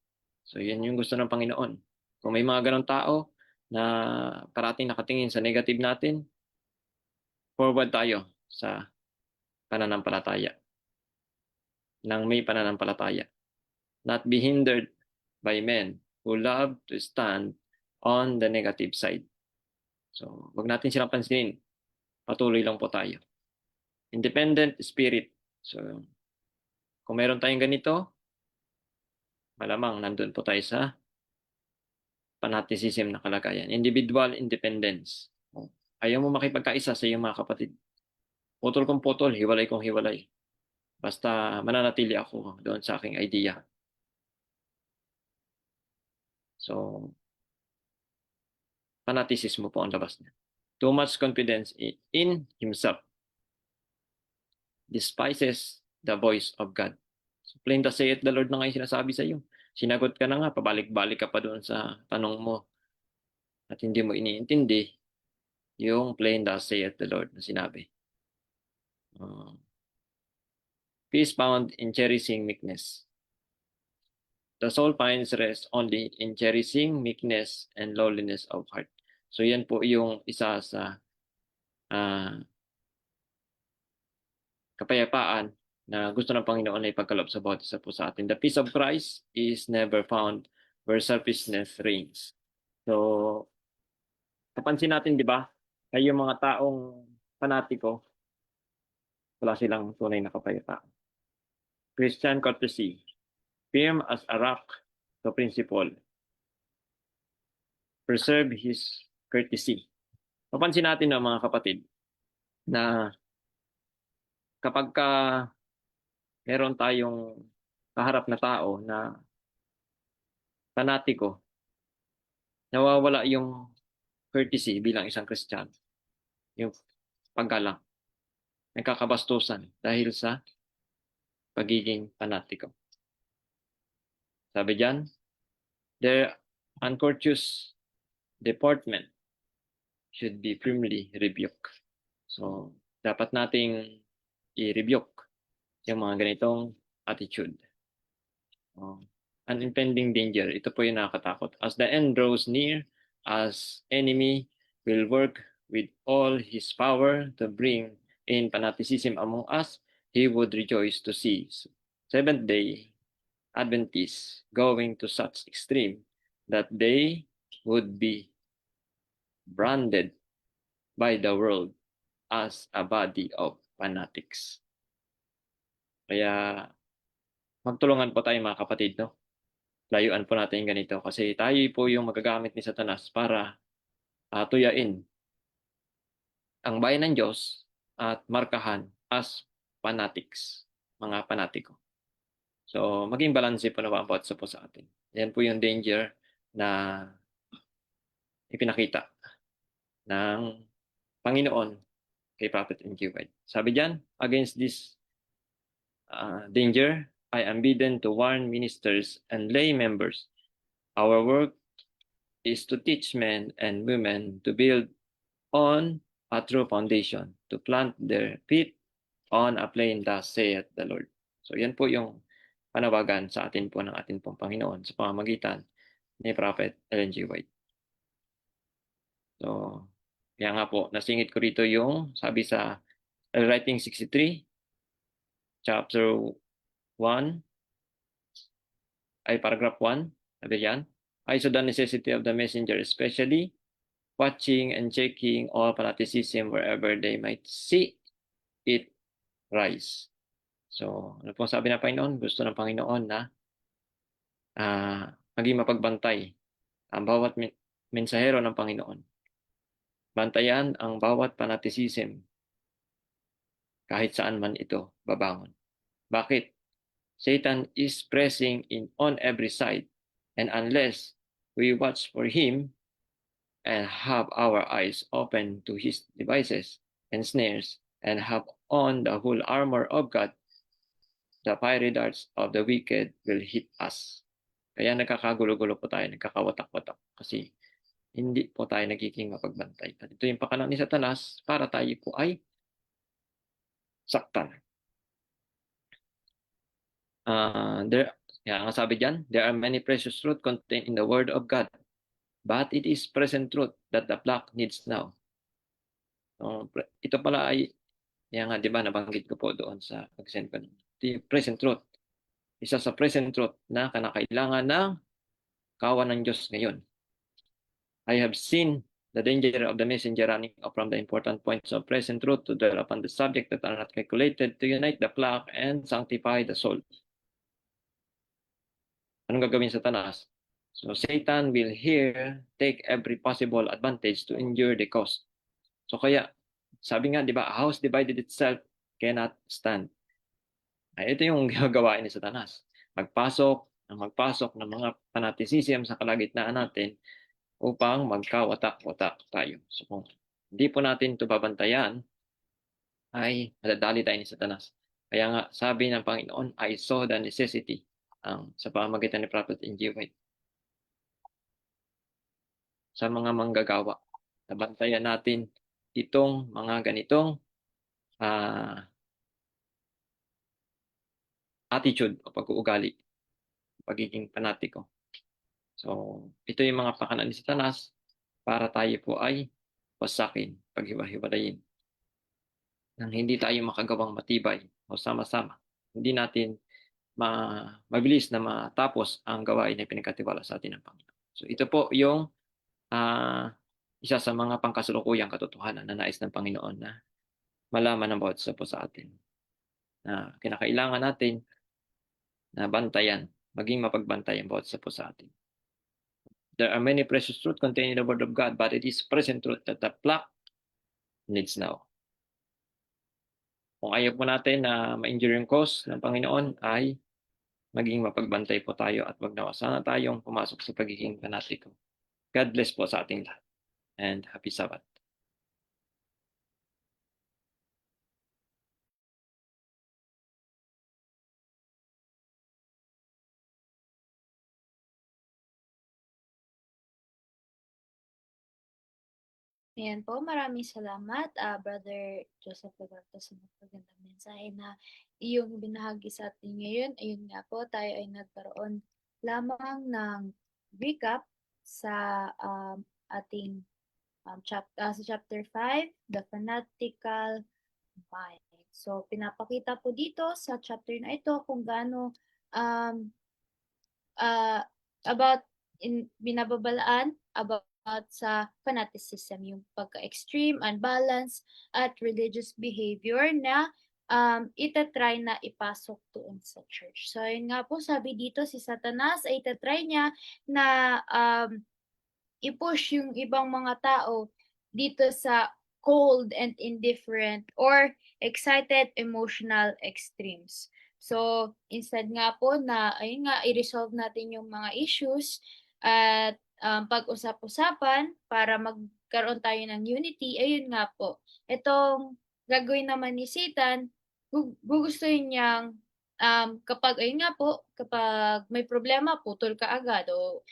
So yan yung gusto ng Panginoon. Kung may mga ganong tao na parating nakatingin sa negative natin, forward tayo sa pananampalataya. Nang may pananampalataya. Not be hindered by men who love to stand on the negative side. So, wag natin silang pansinin. Patuloy lang po tayo. Independent spirit. So, kung meron tayong ganito, malamang nandun po tayo sa fanaticism na kalagayan. Individual independence. Ayaw mo makipagkaisa sa iyong mga kapatid. Putol kong putol, hiwalay kong hiwalay. Basta mananatili ako doon sa aking idea. So, fanaticism po ang labas niya. Too much confidence in himself. Despises the voice of God. So, plain to say it, the Lord na nga yung sinasabi sa iyo. Sinagot ka na nga, pabalik-balik ka pa doon sa tanong mo. At hindi mo iniintindi yung plain to say it, the Lord na sinabi. Peace found in cherishing meekness. The soul finds rest only in cherishing meekness and lowliness of heart. So yan po yung isa sa kapayapaan na gusto ng Panginoon na ipagkaloob sa bawat isa po sa atin. The peace of Christ is never found where selfishness reigns. So, napansin natin, di ba? Ay yung mga taong fanatiko, wala silang tunay na kapayapaan. Christian courtesy, firm as a rock, the principle. Preserve his courtesy. Napansin natin ng mga kapatid na kapag meron tayong kaharap na tao na fanatiko, nawawala yung courtesy bilang isang Kristiyano. Yung paggalang. Nagkakabastusan dahil sa pagiging fanatiko. Sabi diyan, their uncourteous deportment should be firmly rebuked. So, dapat nating i-rebuke yung mga ganitong attitude. Oh, an impending danger. Ito po yung nakakatakot. As the end draws near, as enemy will work with all his power to bring in fanaticism among us, he would rejoice to see Seventh-day Adventists going to such extreme that they would be branded by the world as a body of fanatics. Kaya magtulungan po tayo mga kapatid, no? Layuan po natin yung ganito kasi tayo po yung magagamit ni Satanas para tuyain ang bayan ng Diyos at markahan as fanatics, mga panatiko. So, maging balanse po na bawat isa po sa atin. Yan po yung danger na ipinakita ng Panginoon kay Prophet N.G. White. Sabi diyan, against this danger, I am bidden to warn ministers and lay members. Our work is to teach men and women to build on a true foundation, to plant their feet on a plain, thus saith the Lord. So yan po yung panawagan sa atin po ng ating pong Panginoon sa pamamagitan ni Prophet Ellen G. White. So, kaya nga po, nasingit ko rito yung sabi sa Writing 63, chapter 1, ay paragraph 1, sabi yan, I saw the necessity of the messenger, especially watching and checking all fanaticism wherever they might see it rise. So, ano pong sabi ng Panginoon? Gusto ng Panginoon na maging mapagbantay ang bawat mensahero ng Panginoon. Bantayan ang bawat fanaticism kahit saan man ito babangon. Bakit? Satan is pressing in on every side, and unless we watch for him and have our eyes open to his devices and snares and have on the whole armor of God, the fiery darts of the wicked will hit us. Kaya nagkakagulo-gulo po tayo, nagkakawatak-watak kasi hindi po tayo nagiging mapagbantay. At ito yung pakana ni Satanas para tayo po ay saktan. Nga sabi dyan, there are many precious truths contained in the Word of God, but it is present truth that the flock needs now. Ito pala ay, nga di ba nabanggit ko po doon sa pag-send ko. The present truth. Isa sa present truth na kinakailangan ng kawan ng Diyos ngayon. I have seen the danger of the messenger running from the important points of present truth to dwell upon the subject that are not calculated to unite the flock and sanctify the soul. Anong gagawin sa Satanas? So Satan will here take every possible advantage to injure the cause. So kaya, sabi nga, di ba, a house divided itself cannot stand. Ay, ito yung gagawain ni Satanas. Magpasok ng mga fanaticism sa kalagitnaan natin upang magkawatak-watak tayo. So kung hindi po natin ito babantayan, ay madadali tayo ni Satanas. Kaya nga, sabi ng Panginoon, I saw the necessity sa pamamagitan ni Prophet N.G. White sa mga manggagawa. Nabantayan natin itong mga ganitong attitude o pag-uugali, pagiging panatiko. So, ito yung mga pakana ni Satanas para tayo po ay wasakin, paghiwa-hiwalayin. Nang hindi tayo makagawang matibay o sama-sama. Hindi natin mabilis na matapos ang gawain na pinagkatiwala sa atin ng Panginoon. So, ito po yung isa sa mga pangkasalukuyang katotohanan na nais ng Panginoon na malaman ng bawat isa po sa atin. Na kinakailangan natin na bantayan, maging mapagbantay ang bawat isa po sa atin. There are many precious truths contained in the Word of God, but it is present truth that the flock needs now. Kung ayaw po natin na ma-injure yung cause ng Panginoon, ay maging mapagbantay po tayo at wag na sana tayong pumasok sa pagiging fanatiko. God bless po sa ating lahat and happy Sabbath. Ayan po, maraming salamat, Brother Joseph Lagarto sa magagandang mensahe na iyong binahagi sa atin ngayon. Ayun nga po, tayo ay nagkaroon lamang ng recap sa ating sa chapter 5, The Fanatical Mind. So, pinapakita po dito sa chapter na ito kung gaano um, about binababalaan about sa fanaticism, yung pagka-extreme, unbalanced, at religious behavior na itatry na ipasok doon sa church. So, yun nga po, sabi dito si Satanas ay itatry niya na i-push yung ibang mga tao dito sa cold and indifferent or excited emotional extremes. So, instead nga po na, ayun nga, i-resolve natin yung mga issues at pag-usap-usapan para magkaroon tayo ng unity, ayun nga po. Itong gagawin naman ni Satan, gugustuhin niyang kapag, ayun nga po, kapag may problema, putol ka agad o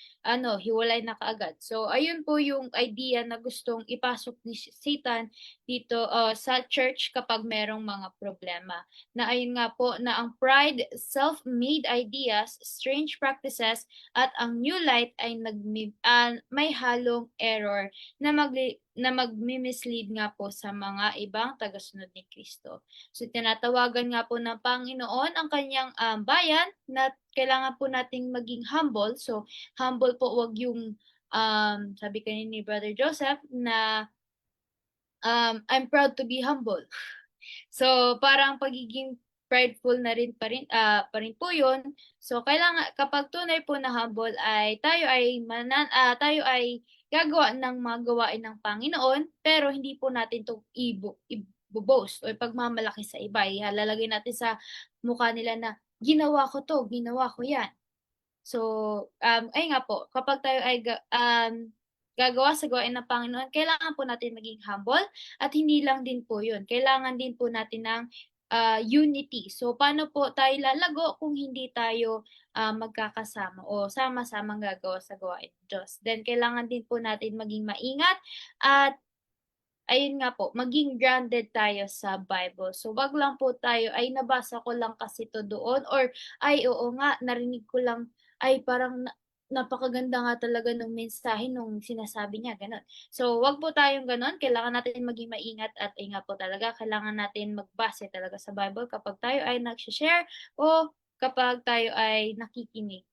hiwalay na kaagad. So, ayun po yung idea na gustong ipasok ni Satan dito sa church kapag merong mga problema. Na ayun nga po na ang pride, self-made ideas, strange practices, at ang new light ay may halong error na magmi-mislead nga po sa mga ibang tagasunod ni Kristo. So, tinatawagan nga po ng Panginoon ang kanyang bayan na kailangan po nating maging humble. So, humble po, wag yung sabi kanina ni Brother Joseph na I'm proud to be humble. So, parang pagiging prideful na rin pa rin po 'yun. So, kailangan kapag tunay po na humble ay tayo ay gagawa ng mga gawain ng Panginoon, pero hindi po natin 'to ibo-boast o ipagmamalaki sa iba. Ilalagay natin sa mukha nila na ginawa ko 'to, ginawa ko 'yan. So, ayun nga po, kapag tayo ay gagawa sa gawain ng Panginoon, kailangan po natin maging humble at hindi lang din po 'yun, kailangan din po natin ng unity. So, paano po tayo lalago kung hindi tayo magkakasama o sama-samang gagawa sa gawain ng Diyos. Then kailangan din po natin maging maingat at ayun nga po, maging grounded tayo sa Bible. So, 'wag lang po tayo, "Ay, nabasa ko lang kasi 'to doon," or, "Ay, oo nga, narinig ko lang, ay parang napakaganda nga talaga nung mensahe nung sinasabi niya," gano'n. So, 'wag po tayong gano'n, kailangan natin maging maingat at ayun nga po talaga, kailangan natin magbase talaga sa Bible kapag tayo ay share o kapag tayo ay nakikinig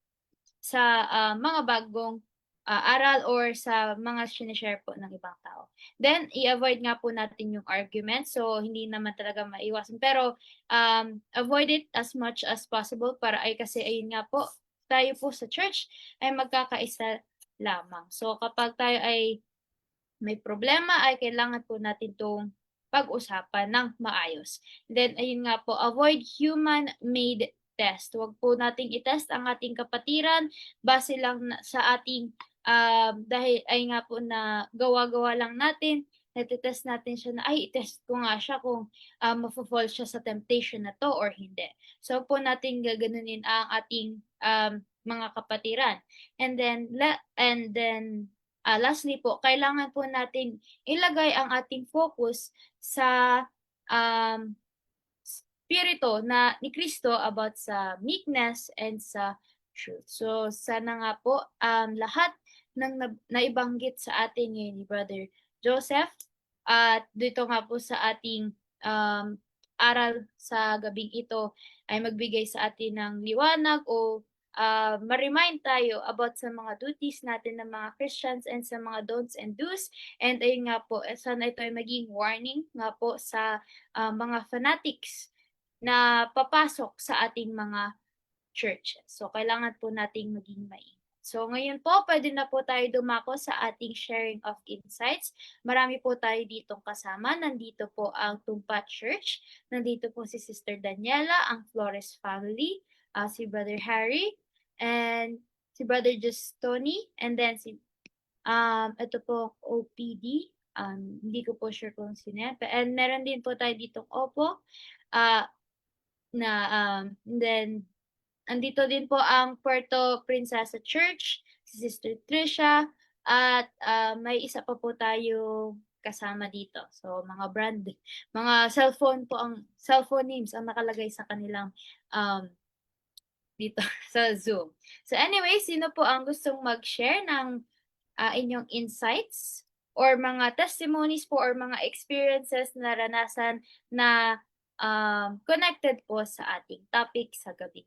sa mga bagong aral or sa mga shine-share po ng ibang tao. Then, i-avoid nga po natin yung argument. So, hindi naman talaga maiwasan. Pero, avoid it as much as possible para ay kasi ayun nga po, tayo po sa church ay magkakaisa lamang. So, kapag tayo ay may problema ay kailangan po natin 'tong pag-usapan ng maayos. Then ayun nga po, avoid human-made test. Huwag po nating i-test ang ating kapatiran base lang sa ating dahil ay nga po na gawa-gawa lang natin, nate-test natin siya na, "Ay, i-test ko nga siya kung mafo-fall siya sa temptation na 'to or hindi." So, huwag po nating gaganunin ang ating mga kapatiran. And then lastly po, kailangan po nating ilagay ang ating focus sa um, spirito ni Kristo about sa meekness and sa truth. So, sana nga po lahat ng naibanggit sa atin ngayon ni Brother Joseph at dito nga po sa ating aral sa gabing ito ay magbigay sa atin ng liwanag o ma-remind tayo about sa mga duties natin ng mga Christians and sa mga don'ts and do's. And ayun nga po, sana ito ay maging warning nga po sa mga fanatics na papasok sa ating mga churches. So, kailangan po nating maging maingat. So, ngayon po, pwede na po tayo dumako sa ating sharing of insights. Marami po tayo ditong kasama. Nandito po ang Tumpa Church. Nandito po si Sister Daniela, ang Flores family, si Brother Harry, and si Brother Justoni, and then ito po, OPD. Hindi ko po sure kung sino yan. And meron din po tayo ditong Opo, na then andito din po ang Puerto Princesa Church, si Sister Trisha, at may isa pa po tayo kasama dito. So mga brand, mga cellphone names ang nakalagay sa kanilang dito sa Zoom. So anyway, sino po ang gustong mag-share ng inyong insights or mga testimonies po or mga experiences na naranasan na connected po sa ating topic sa gabi?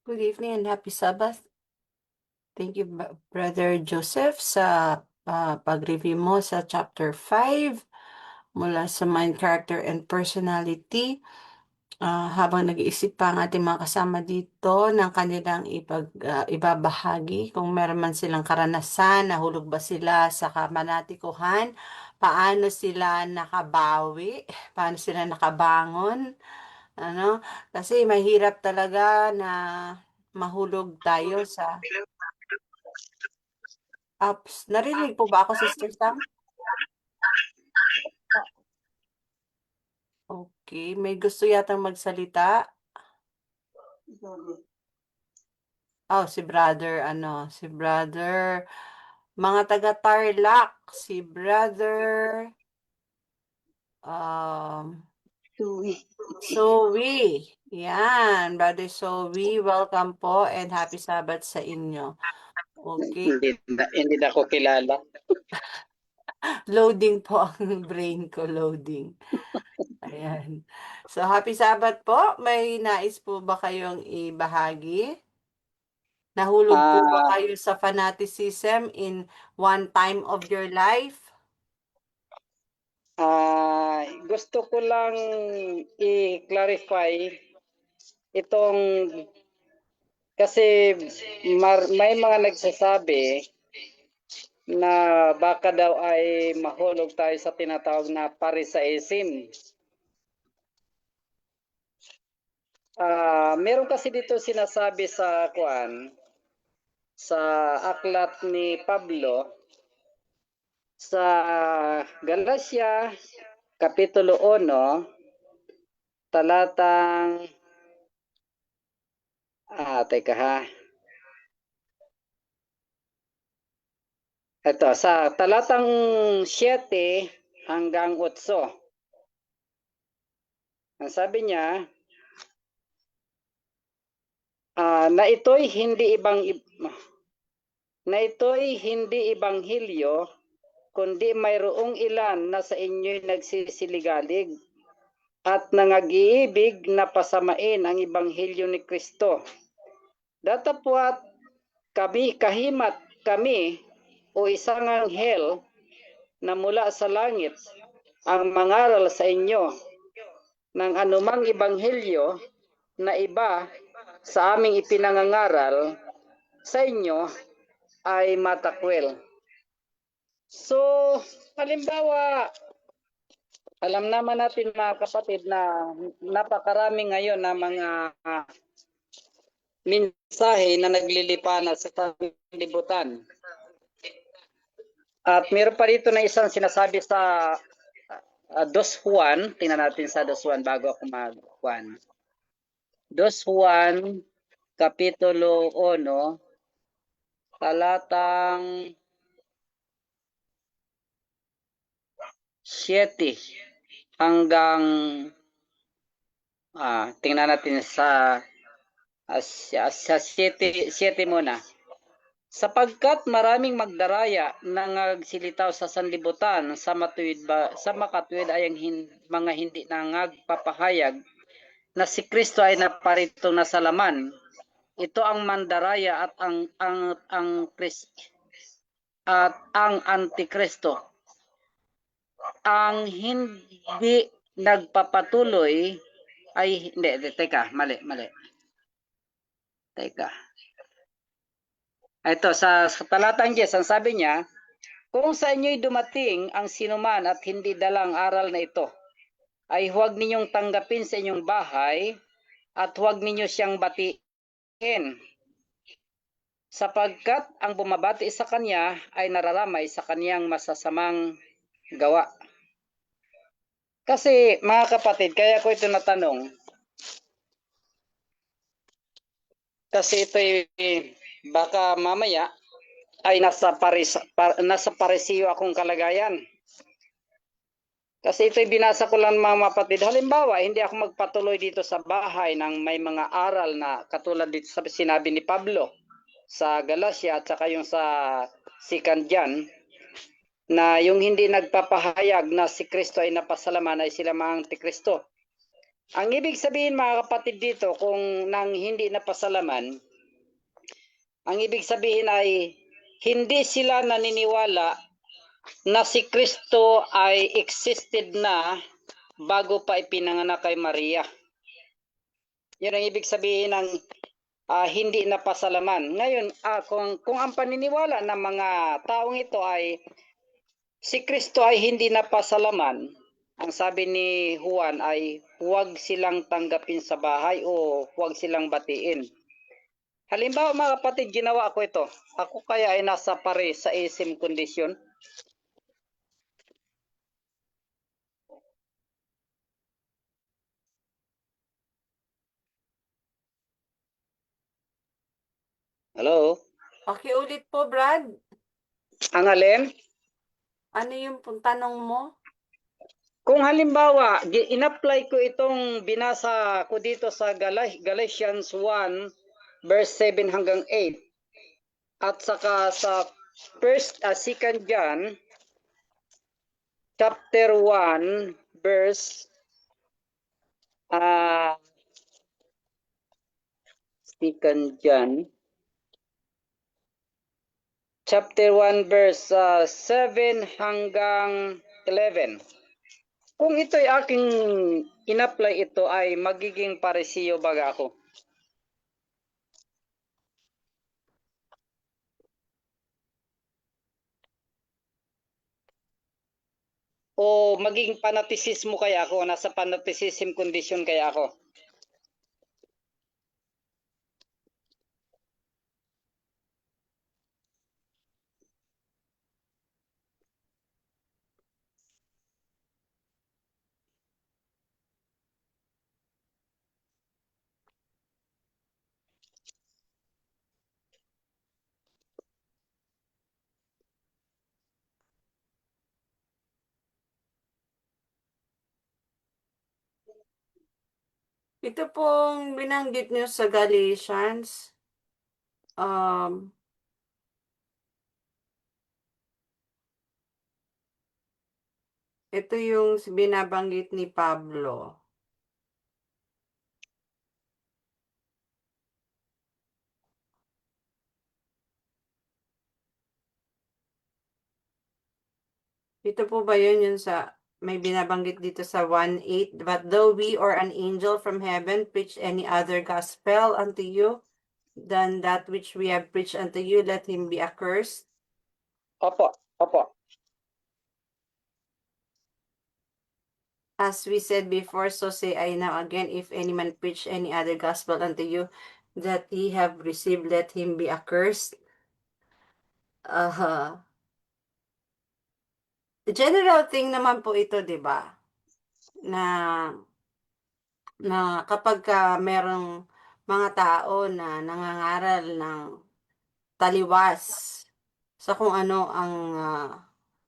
Good evening and happy Sabbath. Thank you, Brother Joseph, sa pag-review mo sa chapter 5 mula sa mind, character, and personality. Habang nag-iisip pa ang ating mga kasama dito ng kanilang ibabahagi, kung meron man silang karanasan, nahulog ba sila sa kamanatikuhan, paano sila nakabawi, paano sila nakabangon, ano? Kasi mahirap talaga na mahulog tayo sa apps. Narinig po ba ako, Sister Sam? Okay, may gusto yatang magsalita. Oh, si brother, mga taga-Tarlac, si brother, Zoe. Yan, brother Zoe, welcome po and happy Sabbath sa inyo. Okay, Hindi na ako kilala. loading po ang brain ko, loading. Ayan. So, happy Sabbath po. May nais po ba kayong ibahagi? Nahulog po ba kayo sa fanaticism in one time of your life? Gusto ko lang i-clarify itong kasi may mga nagsasabi na baka daw ay mahulog tayo sa tinatawag na Pharisaism. Meron kasi dito sinasabi sa aklat ni Pablo sa Galacia Kapitulo 1 talatang teka ha. Ito, sa talatang 7 hanggang 8. Ang sabi niya, na ito'y hindi ibanghilyo, kundi mayroong ilan na sa inyo'y nagsisiligalig at nangag-iibig na pasamain ang ibanghilyo ni Kristo. Datapwat kahimat kami o isang anghel na mula sa langit ang mangaral sa inyo ng anumang ibanghilyo na iba sa aming ipinangangaral sa inyo ay matakwil. So, halimbawa, alam naman natin mga kapatid na napakarami ngayon na mga mensahe na naglilipana sa sanlibutan. At meron pa dito na isang sinasabi sa 2 Juan, tingnan natin sa 2 Juan bago ako mag-Juan. 2 Juan, Kapitulo 1, talatang 7 hanggang tingnan natin sa 7 muna. Sapagkat maraming magdaraya na nagsilitaw sa sanlibutan sa makatuwid ay ang mga hindi nangagpapahayag na si Kristo ay naparito na sa laman. Ito ang mandaraya at ang Antikristo. Ang hindi nagpapatuloy ay mali. Ito, sa talatang 10, ang sabi niya, kung sa inyo'y dumating ang sinuman at hindi dalang aral na ito, ay huwag ninyong tanggapin sa inyong bahay at huwag ninyo siyang batiin. sapagkat ang bumabati sa kanya ay nararamay sa kaniyang masasamang gawa. Kasi mga kapatid, kaya ko ito natanong, kasi ito baka mamaya ay nasa parisiyo akong kalagayan. Kasi ito'y binasa ko lang mga kapatid. Halimbawa, hindi ako magpatuloy dito sa bahay ng may mga aral na katulad dito sa sinabi ni Pablo sa Galacia at saka yung sa 2 John, na yung hindi nagpapahayag na si Kristo ay napasalaman ay sila mga antikristo. Ang ibig sabihin mga kapatid dito, kung nang hindi napasalaman, ang ibig sabihin ay hindi sila naniniwala na si Kristo ay existed na bago pa ipinanganak kay Maria. Yun ang ibig sabihin ng hindi napasalaman. Ngayon, kung ang paniniwala ng mga taong ito ay si Kristo ay hindi napasalaman, ang sabi ni Juan ay huwag silang tanggapin sa bahay o huwag silang batiin. Halimbawa mga kapatid, ginawa ko ito. Ako kaya ay nasa pare sa isim kondisyon. Hello? Pakiulit po, Brad. Ang alin? Ano yung tanong mo? Kung halimbawa, in-apply ko itong binasa ko dito sa Galatians 1 verse 7 hanggang 8 at saka sa 2 John chapter 1 verse 2 John chapter 1 verse 7 hanggang 11. Kung ito'y aking in-apply, ito ay magiging paresiyo baga ako. O magiging panatisismo kaya ako, nasa panatisism condition kaya ako. Ito pong binanggit niyo sa Galatians, ito yung binabanggit ni Pablo. Ito po ba yun sa may binabanggit dito sa 1:8? But though we or an angel from heaven preach any other gospel unto you than that which we have preached unto you, let him be accursed. Opo, opo. As we said before, so say I now again, if any man preach any other gospel unto you that ye have received, let him be accursed. General thing naman po ito, di ba? Na kapag merong mga tao na nangangaral ng taliwas sa kung ano ang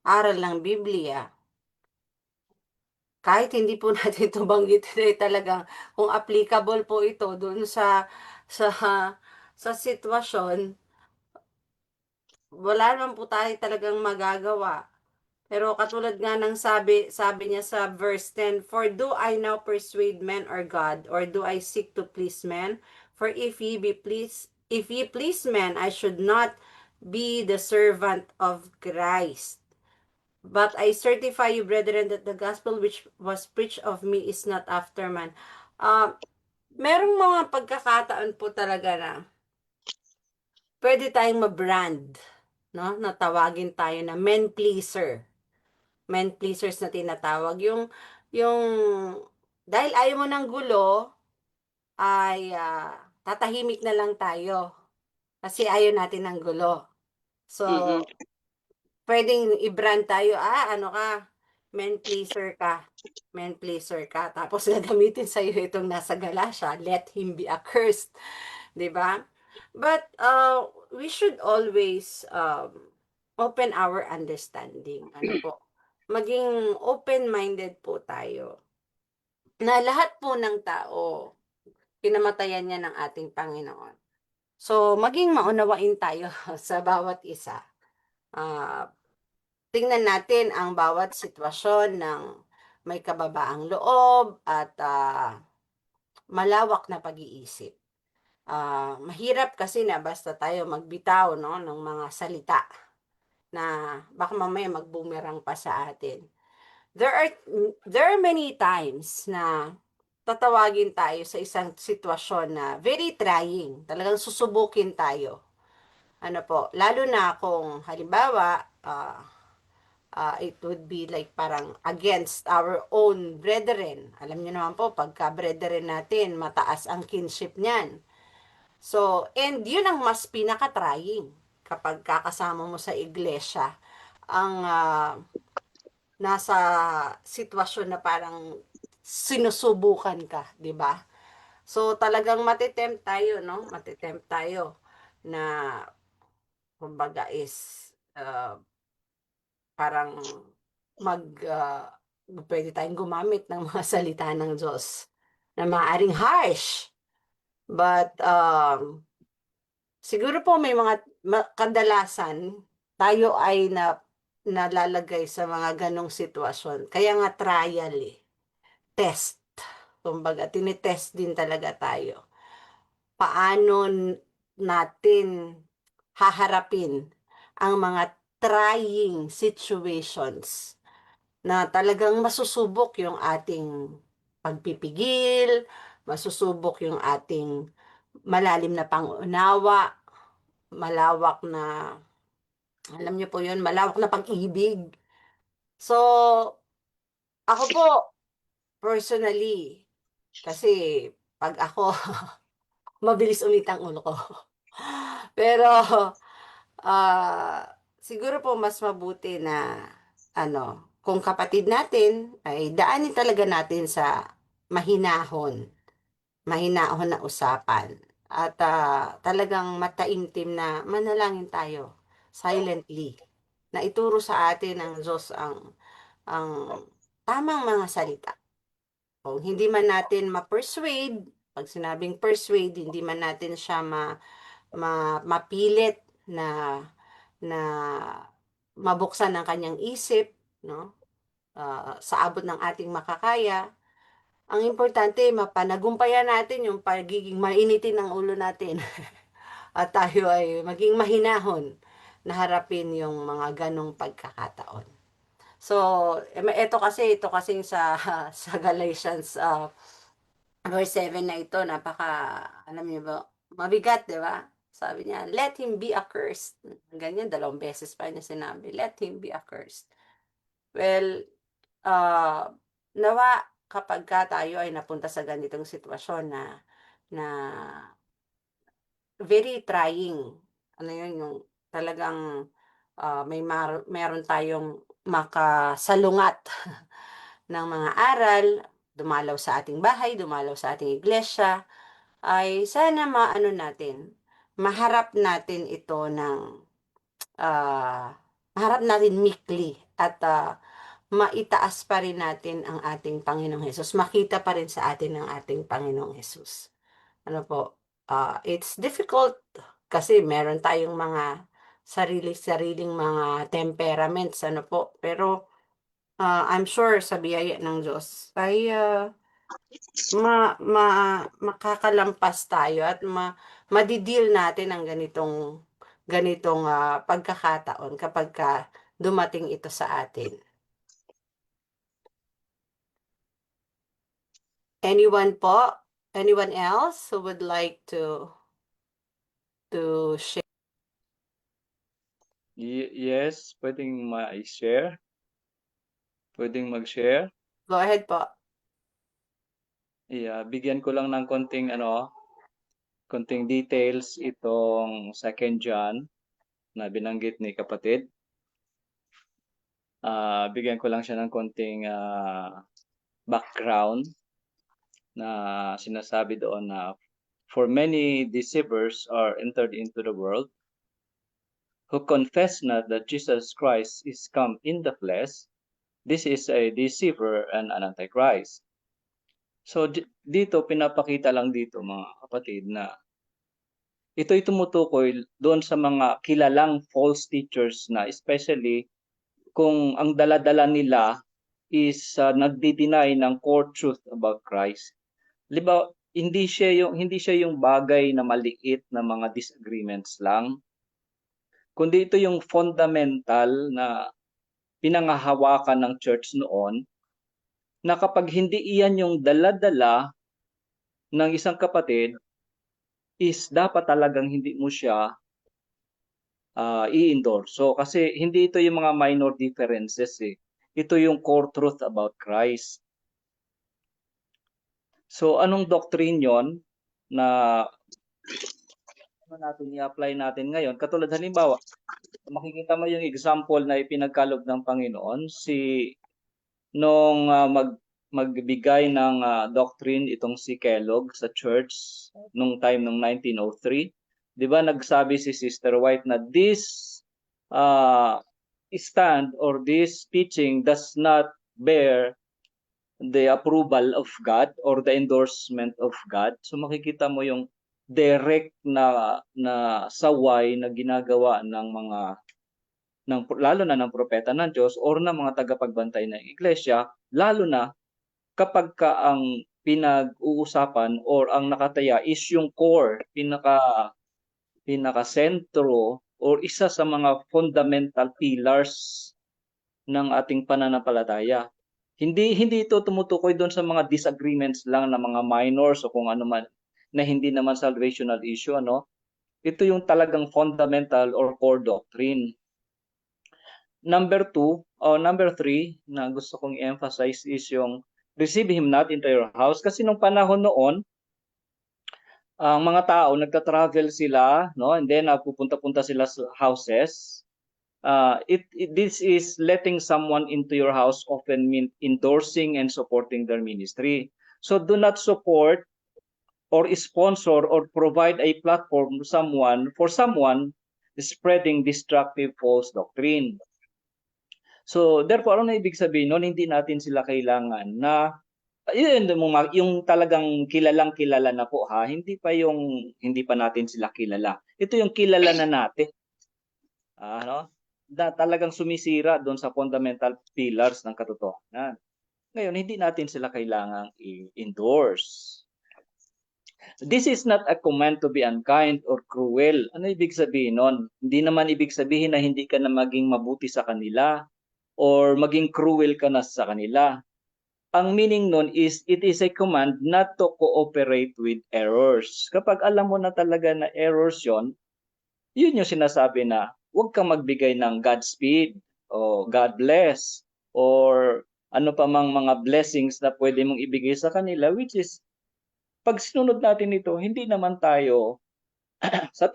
aral ng Biblia, kahit hindi po natin ito banggitin ay talagang kung applicable po ito dun sa sa sitwasyon, wala naman po tayo talagang magagawa. Pero katulad nga ng sabi niya sa verse 10, for do I now persuade men or God, or do I seek to please men? For if ye please men, I should not be the servant of Christ. But I certify you, brethren, that the gospel which was preached of me is not after man. Merong mga pagkakataon po talaga na pwede tayong mabrand, no? Natawagin tayo na men pleaser. Men pleasers na tinatawag. Yung dahil ayaw mo ng gulo, ay tatahimik na lang tayo. Kasi ayaw natin ng gulo. So, Mhm. pwedeng i-brand tayo, ano ka, men pleaser ka. Men pleaser ka. Tapos gagamitin sa'yo itong nasa Galatia, let him be accursed. 'Di ba? But we should always open our understanding. Ano po? Maging open-minded po tayo. Na lahat po ng tao, kinamatayan niya ng ating Panginoon. So, maging maunawain tayo sa bawat isa. Ah, tingnan natin ang bawat sitwasyon ng may kababaang loob at malawak na pag-iisip. Mahirap kasi na basta tayo magbitaw, no, ng mga salita na baka mamaya mag-boomerang pa sa atin. There are there are many times na tatawagin tayo sa isang sitwasyon na very trying. Talagang susubukin tayo. Ano po, lalo na kung halimbawa, it would be like parang against our own brethren. Alam niyo naman po, pagka brethren natin, mataas ang kinship niyan. So, and yun ang mas pinaka-trying kapag kakasama mo sa iglesia ang nasa sitwasyon na parang sinusubukan ka, 'di ba? So, talagang matitempt tayo, no? Matitempt tayo na kumbaga is parang mag pwede tayong gumamit ng mga salita ng Diyos na maaring harsh. But siguro po may mga kadalasan tayo ay nalalagay sa mga ganong sitwasyon. Kaya nga trial test. Kumbaga, tinitest din talaga tayo. Paano natin haharapin ang mga trying situations na talagang masusubok yung ating pagpipigil, masusubok yung ating malalim na pangunawa, malawak na, alam niyo po yun, malawak na pag-ibig. So, ako po, personally, kasi pag ako, mabilis umitang ulo ko. Pero, siguro po mas mabuti na, kung kapatid natin, ay daanin talaga natin sa mahinahon, mahinahon na usapan. At talagang mataimtim na manalangin tayo, silently, na ituro sa atin ng Diyos ang tamang mga salita. Kung hindi man natin ma-persuade, pag sinabing persuade, hindi man natin siya mapilit na na mabuksan ang kanyang isip, no? Sa abot ng ating makakaya. Ang importante, mapanagumpayan natin yung pagiging mainitin ng ulo natin. At tayo ay maging mahinahon na harapin yung mga ganong pagkakataon. So, ito kasi sa sa Galatians verse 7 na ito, alam niyo ba, mabigat, di ba? Sabi niya, let him be accursed. Ganyan, 2 beses pa niya sinabi, let him be accursed. Well, nawa kapag tayo ay napunta sa ganitong sitwasyon na very trying, yun, yung talagang meron tayong makasalungat ng mga aral, dumalaw sa ating bahay, dumalaw sa ating iglesia, ay sana maharap natin ito maharap natin meekly at maitaas pa rin natin ang ating Panginoong Hesus. Makita pa rin sa atin ang ating Panginoong Hesus. Ano po, it's difficult kasi meron tayong mga sariling mga temperaments, ano po. Pero I'm sure sa biyaya ng Diyos ay makakalampas tayo at madidil natin ang ganitong pagkakataon kapag dumating ito sa atin. Anyone po? Anyone else who would like to share? Yes, pwedeng ma-share. Pwedeng mag-share. Go ahead po. Bigyan ko lang ng konting konting details itong 2 John na binanggit ni kapatid. Bigyan ko lang siya ng konting background na sinasabi doon na for many deceivers are entered into the world who confess not that Jesus Christ is come in the flesh. This is a deceiver and an antichrist. So dito pinapakita lang dito mga kapatid na ito'y tumutukoy doon sa mga kilalang false teachers na especially kung ang dala-dala nila is nagdi-deny ng core truth about Christ. Diba, hindi siya yung bagay na maliit na mga disagreements lang, kundi ito yung fundamental na pinangahawakan ng church noon, na kapag hindi iyan yung dala-dala ng isang kapatid, is dapat talagang hindi mo siya i-endorse. So, kasi hindi ito yung mga minor differences eh. Ito yung core truth about Christ. So, anong doctrine yon na natin i-apply natin ngayon? Katulad halimbawa, makikita mo yung example na ipinagkaloob ng Panginoon, nung magbigay ng doctrine itong si Kellogg sa church nung time ng 1903. Di ba nagsabi si Sister White na this stand or this teaching does not bear the approval of God or the endorsement of God. So makikita mo yung direct na saway na ginagawa ng mga lalo na ng propeta ng Diyos or ng mga tagapagbantay ng iglesia, lalo na kapag ang pinag-uusapan or ang nakataya is yung core, pinaka-sentro or isa sa mga fundamental pillars ng ating pananampalataya. Hindi ito tumutukoy doon sa mga disagreements lang na mga minors o kung ano man na hindi naman salvational issue, ano? Ito yung talagang fundamental or core doctrine. Number 3 na gusto kong i-emphasize is yung receive him not into your house. Kasi nung panahon noon, ang mga tao nagta-travel sila, no? And then pupunta-punta sila sa houses. This is letting someone into your house often mean endorsing and supporting their ministry. So do not support or sponsor or provide a platform for someone spreading destructive false doctrine. So therefore, ano ibig sabihin noon? Hindi natin sila kailangan na yung talagang kilala na po ha, hindi pa natin sila kilala. Ito yung kilala na natin. Na talagang sumisira doon sa fundamental pillars ng katotohanan. Ngayon, hindi natin sila kailangang i-endorse. This is not a command to be unkind or cruel. Ano ibig sabihin nun? Hindi naman ibig sabihin na hindi ka na maging mabuti sa kanila or maging cruel ka na sa kanila. Ang meaning nun is, it is a command not to cooperate with errors. Kapag alam mo na talaga na errors yun yung sinasabi na huwag kang magbigay ng Godspeed o God bless or ano pa mang mga blessings na pwede mong ibigay sa kanila, which is pag sinunod natin ito, hindi naman tayo sa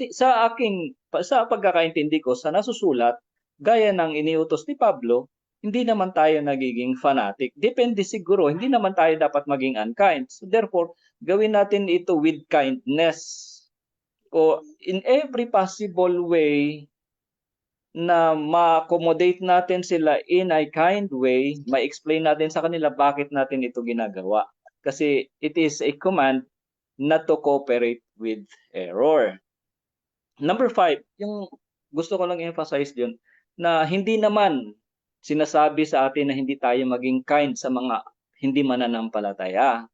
pagkakaintindi ko sa nasusulat gaya ng iniutos ni Pablo, hindi naman tayo nagiging fanatic. Depende siguro, hindi naman tayo dapat maging unkind. So therefore, gawin natin ito with kindness. O in every possible way na ma-accommodate natin sila in a kind way, ma-explain natin sa kanila bakit natin ito ginagawa. Kasi it is a command not to cooperate with error. Number 5, yung gusto ko lang emphasize yun, na hindi naman sinasabi sa atin na hindi tayo maging kind sa mga hindi mananampalataya.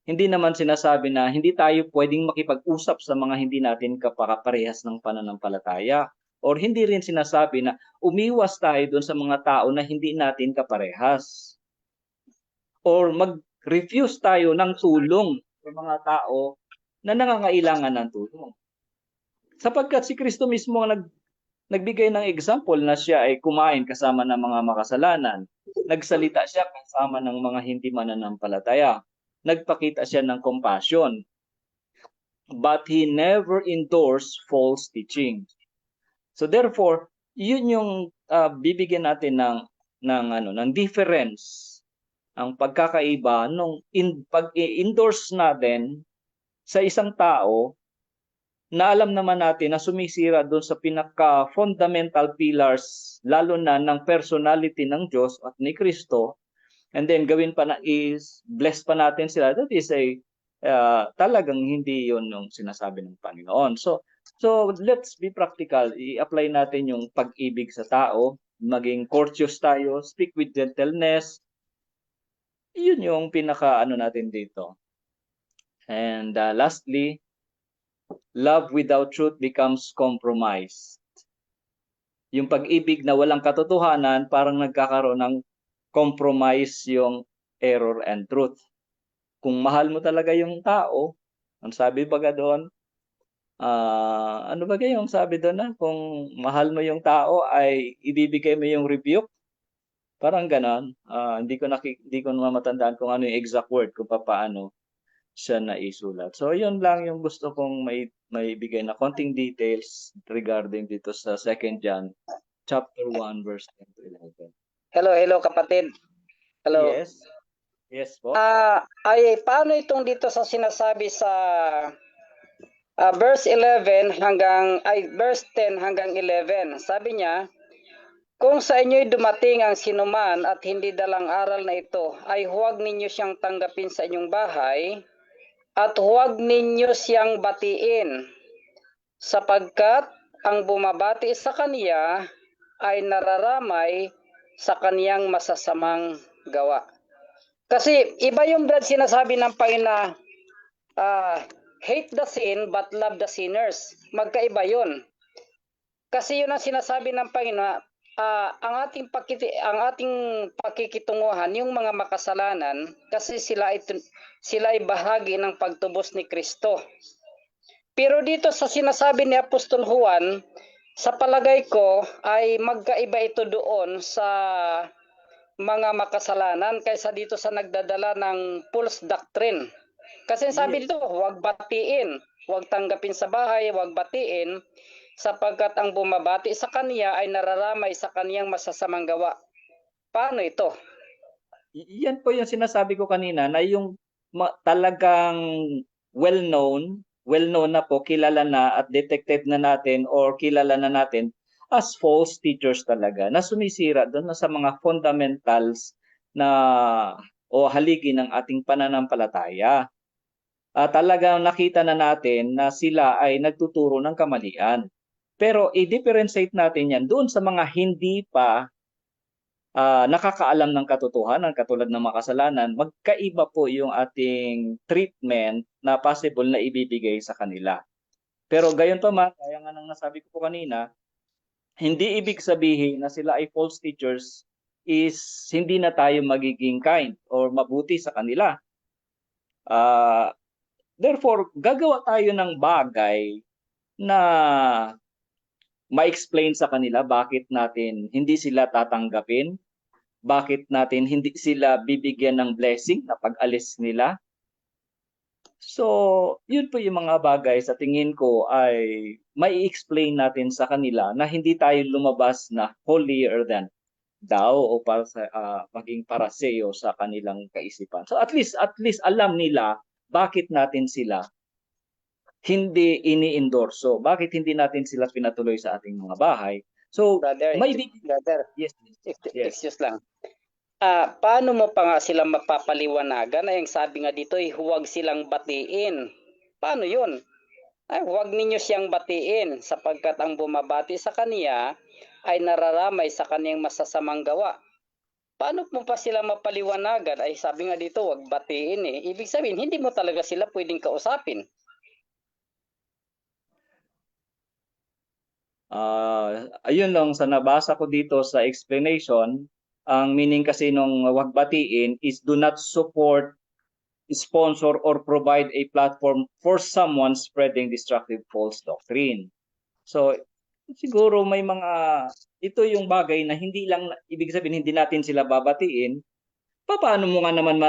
Hindi naman sinasabi na hindi tayo pwedeng makipag-usap sa mga hindi natin kaparehas ng pananampalataya. Or hindi rin sinasabi na umiwas tayo doon sa mga tao na hindi natin kaparehas. Or mag-refuse tayo ng tulong sa mga tao na nangangailangan ng tulong. Sapagkat si Kristo mismo nagbigay ng example na siya ay kumain kasama ng mga makasalanan. Nagsalita siya kasama ng mga hindi mananampalataya. Nagpakita siya ng compassion. but he never endorsed false teaching. So therefore, yun yung bibigyan natin ng difference, ang pagkakaiba nung pag-endorse natin sa isang tao na alam naman natin na sumisira doon sa pinaka-fundamental pillars, lalo na ng personality ng Diyos at ni Kristo, and then gawin pa na is bless pa natin sila. That is talagang hindi yon yung sinasabi ng Panginoon. So let's be practical. I-apply natin yung pag-ibig sa tao, maging courteous tayo, speak with gentleness. Yun yung pinaka natin dito. And lastly, love without truth becomes compromise. Yung pag-ibig na walang katotohanan, parang nagkakaroon ng compromise yung error and truth. Kung mahal mo talaga yung tao, ang sabi baga doon, ano ba yung sabi doon na kung mahal mo yung tao ay ibibigay mo yung rebuke? Parang ganon. Hindi ko matandaan kung ano yung exact word, kung paano siya naisulat. So yun lang yung gusto kong may bigay na konting details regarding dito sa 2 John chapter 1 verse 10 to 11. Hello kapatid. Hello. Yes po. Paano itong dito sa sinasabi sa verse 10 hanggang 11? Sabi niya, kung sa inyo'y dumating ang sinuman at hindi dalang aral na ito, ay huwag ninyo siyang tanggapin sa inyong bahay at huwag ninyo siyang batiin, sapagkat ang bumabati sa kaniya ay nararamay sa kaniyang masasamang gawa. Kasi iba yung Brad sinasabi ng Panginoon na hate the sin but love the sinners. Magkaiba yun. Kasi yun ang sinasabi ng Panginoon, ang ating pakikitunguhan, yung mga makasalanan, kasi sila ay bahagi ng pagtubos ni Kristo. Pero dito sa sinasabi ni Apostol Juan, sa palagay ko ay magkaiba ito doon sa mga makasalanan kaysa dito sa nagdadala ng false doctrine. Kasi sabi dito, huwag batiin, huwag tanggapin sa bahay, huwag batiin, sapagkat ang bumabati sa kaniya ay nararamay sa kaniyang masasamang gawa. Paano ito? Yan po yung sinasabi ko kanina na yung talagang well-known na po, kilala na at detected na natin or kilala na natin as false teachers talaga na sumisira doon na sa mga fundamentals na o haligi ng ating pananampalataya. Talagang nakita na natin na sila ay nagtuturo ng kamalian. Pero i-differentiate natin yan doon sa mga hindi pa nakakaalam ng katotohanan katulad ng makasalanan. Magkaiba po yung ating treatment na possible na ibibigay sa kanila. Pero gayon pa man, kaya nga nang nasabi ko po kanina, hindi ibig sabihin na sila ay false teachers is hindi na tayo magiging kind or mabuti sa kanila. Therefore, gagawa tayo ng bagay na ma-explain sa kanila bakit natin hindi sila tatanggapin, bakit natin hindi sila bibigyan ng blessing na pag-alis nila. So, yun po yung mga bagay sa tingin ko ay mai-explain natin sa kanila na hindi tayo lumabas na holier than thou o para sa maging paraseo sa kanilang kaisipan. So at least alam nila bakit natin sila hindi ini-endorso. Bakit hindi natin sila pinatuloy sa ating mga bahay? So, Brother, yes. excuse lang. Paano mo pa nga sila mapapaliwanagan? Ay, ang sabi nga dito ay huwag silang batiin. Paano yun? Ay, huwag ninyo siyang batiin sapagkat ang bumabati sa kaniya ay nararamay sa kaniyang masasamang gawa. Paano mo pa sila mapaliwanagan? Ay, sabi nga dito, huwag batiin eh. Ibig sabihin, hindi mo talaga sila pwedeng kausapin. Ayun lang sa nabasa ko dito sa explanation, ang meaning kasi nung wag batiin is do not support, sponsor or provide a platform for someone spreading destructive false doctrine. So siguro may ito yung bagay na hindi lang ibig sabihin hindi natin sila babatiin. Paano mo nga naman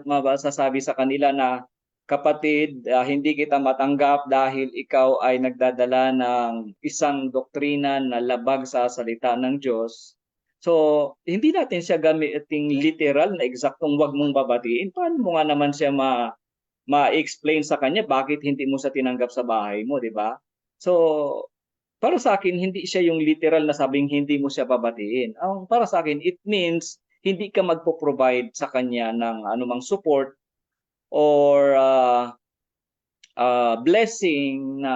masasabi sa kanila na kapatid, hindi kita matanggap dahil ikaw ay nagdadala ng isang doktrina na labag sa salita ng Diyos. So, hindi natin siya gamiting literal na eksaktong wag mong babatiin. Paano mo nga naman siya ma-explain sa kanya bakit hindi mo siya tinanggap sa bahay mo, di ba? So, para sa akin, hindi siya yung literal na sabing hindi mo siya babatiin. Para sa akin, it means hindi ka magpo-provide sa kanya ng anumang support or blessing na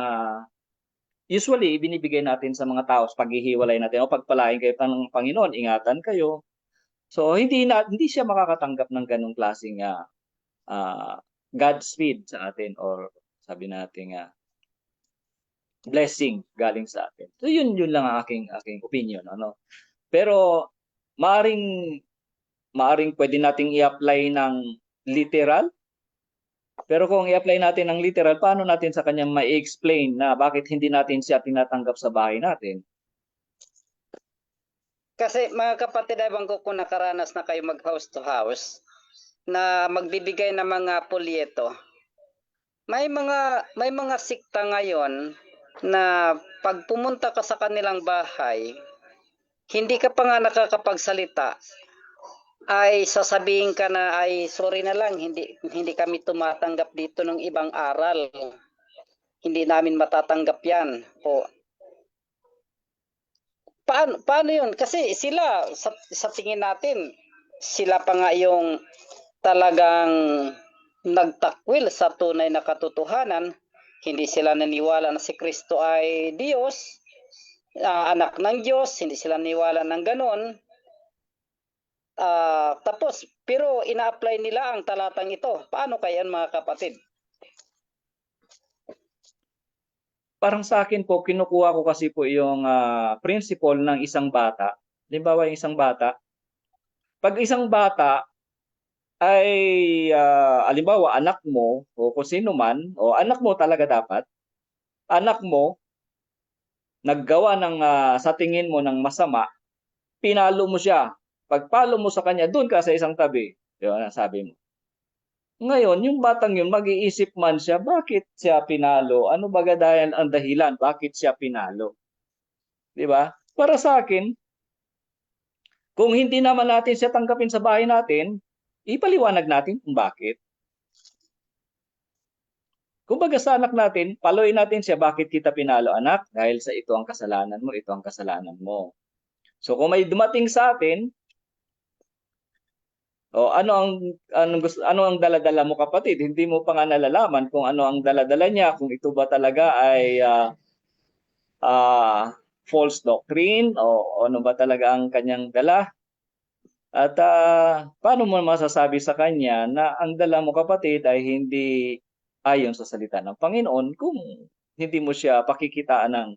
usually ibinibigay natin sa mga tao sa paghihiwalay natin o pagpalain kayo ng Panginoon, ingatan kayo. So hindi siya makakatanggap ng ganung klaseng Godspeed sa atin or sabi natin blessing galing sa atin. So yun lang ang aking opinion, ano. Pero maaring pwede nating i-apply ng literal. Pero kung i-apply natin ng literal, paano natin sa kanya ma-explain na bakit hindi natin siya tinatanggap sa bahay natin? Kasi mga kapatid, ewan ko kung nakaranas na kayo mag house to house na magbibigay ng mga polyeto. May mga sikta ngayon na pag pumunta ka sa kanilang bahay, hindi ka pa nga nakakapagsalita, ay sasabihin ka na ay sorry na lang, hindi kami tumatanggap dito ng ibang aral. Hindi namin matatanggap 'yan. O paano 'yun? Kasi sila sa tingin natin, sila pa nga yung talagang nagtakwil sa tunay na katotohanan. Hindi sila naniwala na si Kristo ay Diyos, anak ng Diyos, hindi sila naniwala ng ganon. Tapos, pero ina-apply nila ang talatang ito. Paano kaya mga kapatid? Parang sa akin po, kinukuha ko kasi po yung principle ng isang bata. Halimbawa, yung isang bata. Pag isang bata ay, halimbawa, anak mo o kung sino man, o anak mo talaga dapat, anak mo, naggawa ng sa tingin mo ng masama, pinalo mo siya. Pagpalo mo sa kanya, doon ka sa isang tabi. Yun ang sabi mo. Ngayon, yung batang yun, mag-iisip man siya, bakit siya pinalo? Ano ba dahil ang dahilan? Bakit siya pinalo? Di ba? Para sa akin, kung hindi naman natin siya tanggapin sa bahay natin, ipaliwanag natin kung bakit. Kumbaga sa anak natin, paluin natin siya, bakit kita pinalo anak? Dahil sa ito ang kasalanan mo, ito ang kasalanan mo. So kung may dumating sa atin, ano ang dala-dala mo kapatid? Hindi mo pa nga nalalaman kung ano ang dala-dala niya, kung ito ba talaga ay false doctrine o ano ba talaga ang kanyang dala. At paano mo masasabi sa kanya na ang dala mo kapatid ay hindi ayon sa salita ng Panginoon kung hindi mo siya pakikitaan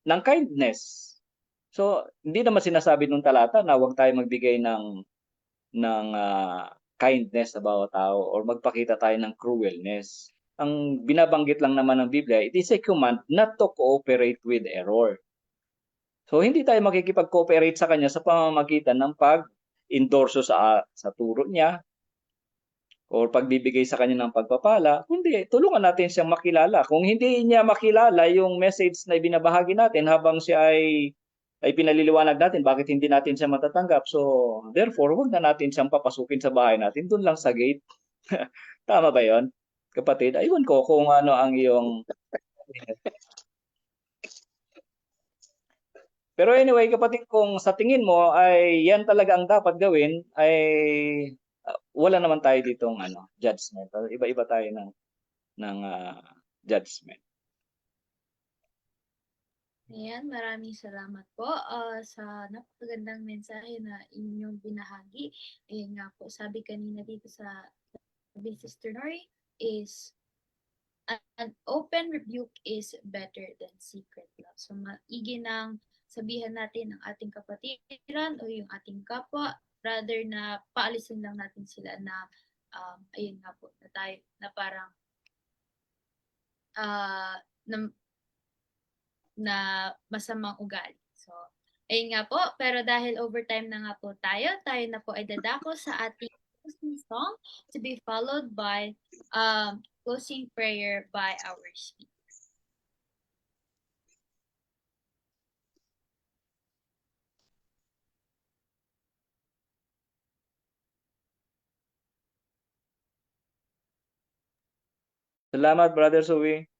ng kindness. So, hindi naman sinasabi nung talata na huwag tayo magbigay ng kindness sa bawat tao or magpakita tayo ng cruelness. Ang binabanggit lang naman ng Biblia, it is a command not to cooperate with error. So, hindi tayo makikipag-cooperate sa kanya sa pamamagitan ng pag-endorso sa turo niya or pagbibigay sa kanya ng pagpapala, kundi tulungan natin siyang makilala. Kung hindi niya makilala yung message na ibinabahagi natin habang siya ay pinaliliwanag natin bakit hindi natin siya matatanggap. So, therefore, huwag na natin siyang papasukin sa bahay natin, doon lang sa gate. Tama ba yon, kapatid? Ayun ko kung ano ang iyong... Pero anyway, kapatid, kung sa tingin mo ay yan talaga ang dapat gawin, ay wala naman tayo ditong judgment. Iba-iba tayo ng judgment. Ayan, maraming salamat po sa napakagandang mensahe na inyong binahagi. Ayan nga po, sabi kanina dito sa Sister Nori is an open rebuke is better than secret love. So maigi nang sabihan natin ang ating kapatiran o yung ating kapwa rather na paalisin lang natin sila na ayun nga po na tayo na parang na masamang ugali. So, ayun nga po. Pero dahil overtime na nga po tayo na po ay dadako sa ating closing song to be followed by closing prayer by our speaker. Salamat, Brother Suwi.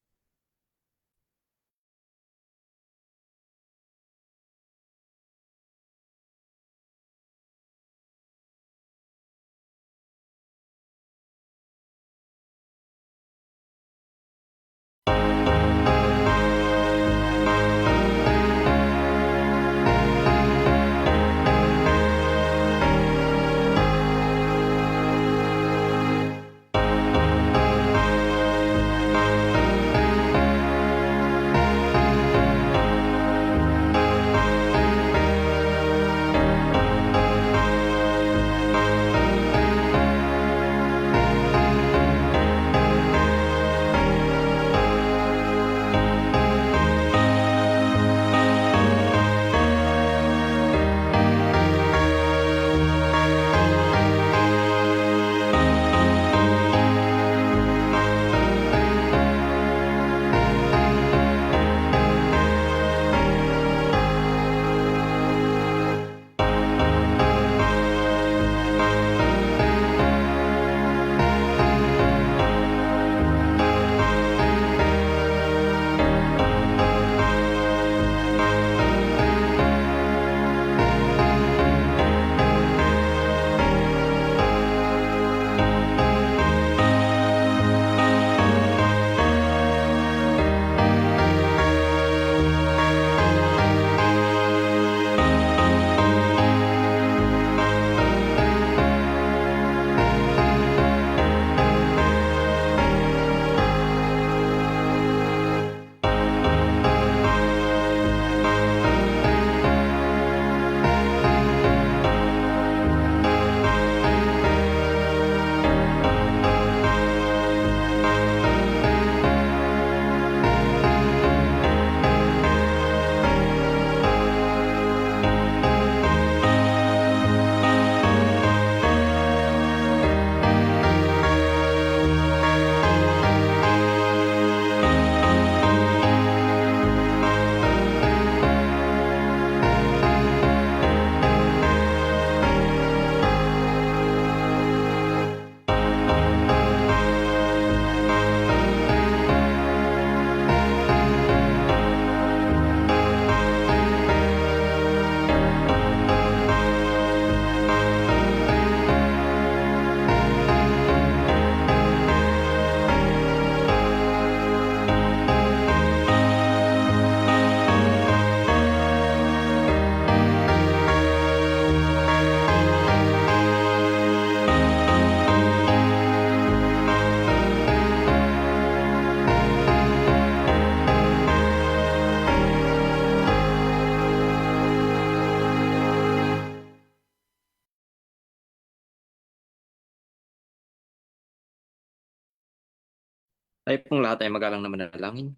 Tayo pong lahat ay magalang na manalangin.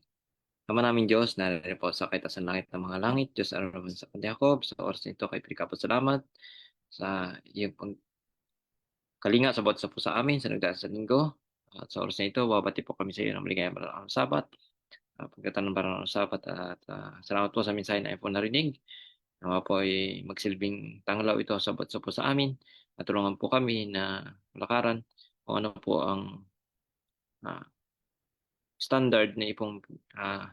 Ama namin Diyos, naririnig po sa kaitasan langit ng mga langit, Diyos araw naman sa Jacob, sa oras nito kay Prikapot salamat sa iyong kalinga sa bawat sa po sa amin sa nagdaan sa linggo. At sa oras na ito, babati po kami sa iyo ng maligayang maraming sabat. Pagkatan ng maraming sabat at salamat po sa mensahe na ay po narinig. Nawa po ay magsilbing tanglaw ito sa bawat sa po sa amin. At tulungan po kami na lakaran kung ano po ang ah, standard na ipong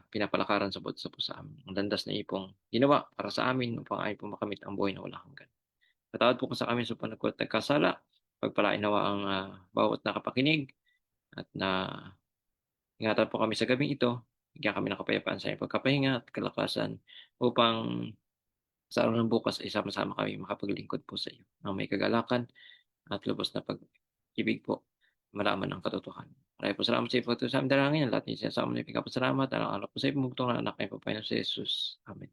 pinapalakaran sa bawat sa po sa amin. Ang landas na ipong ginawa para sa amin upang ay po makamit ang buhay na walang hanggan. Patawad po ko sa amin sa panagkulat nagkasala. Pagpalain nawa ang bawat nakapakinig at na ingatan po kami sa gabing ito. Bigyan kami ng kapayapaan sa iyong pagkapahinga at kalakasan upang sa araw ng bukas ay sama-sama kami makapaglingkod po sa iyo ng may kagalakan at lubos na pag-ibig po malaman ang katotohanan. Maraming po salamat sa iyo po sa aming dalangin. Lahat ng sinasama niyo pinagpapasalamat. Alang-alang po sa iyo pumugtong na anak ng Panginoon sa Jesus. Amen.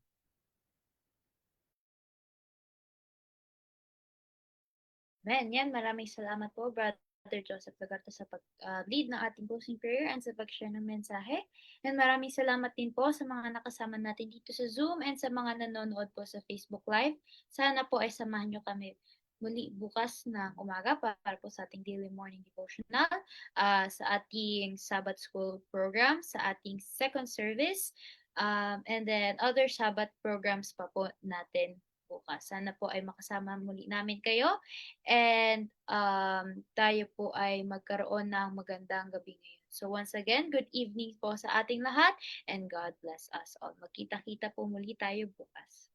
Amen. Yan, maraming salamat po, Brother Joseph Lagarto, sa pag-lead ng ating closing prayer and sa pag-share ng mensahe. And maraming salamat din po sa mga nakasama natin dito sa Zoom and sa mga nanonood po sa Facebook Live. Sana po ay samahan nyo kami muli bukas ng umaga para po sa ating daily morning devotional, sa ating Sabbath School program, sa ating second service, and then other Sabbath programs pa po natin bukas. Sana po ay makasama muli namin kayo and tayo po ay magkaroon ng magandang gabi ngayon. So once again, good evening po sa ating lahat and God bless us all. Magkita-kita po muli tayo bukas.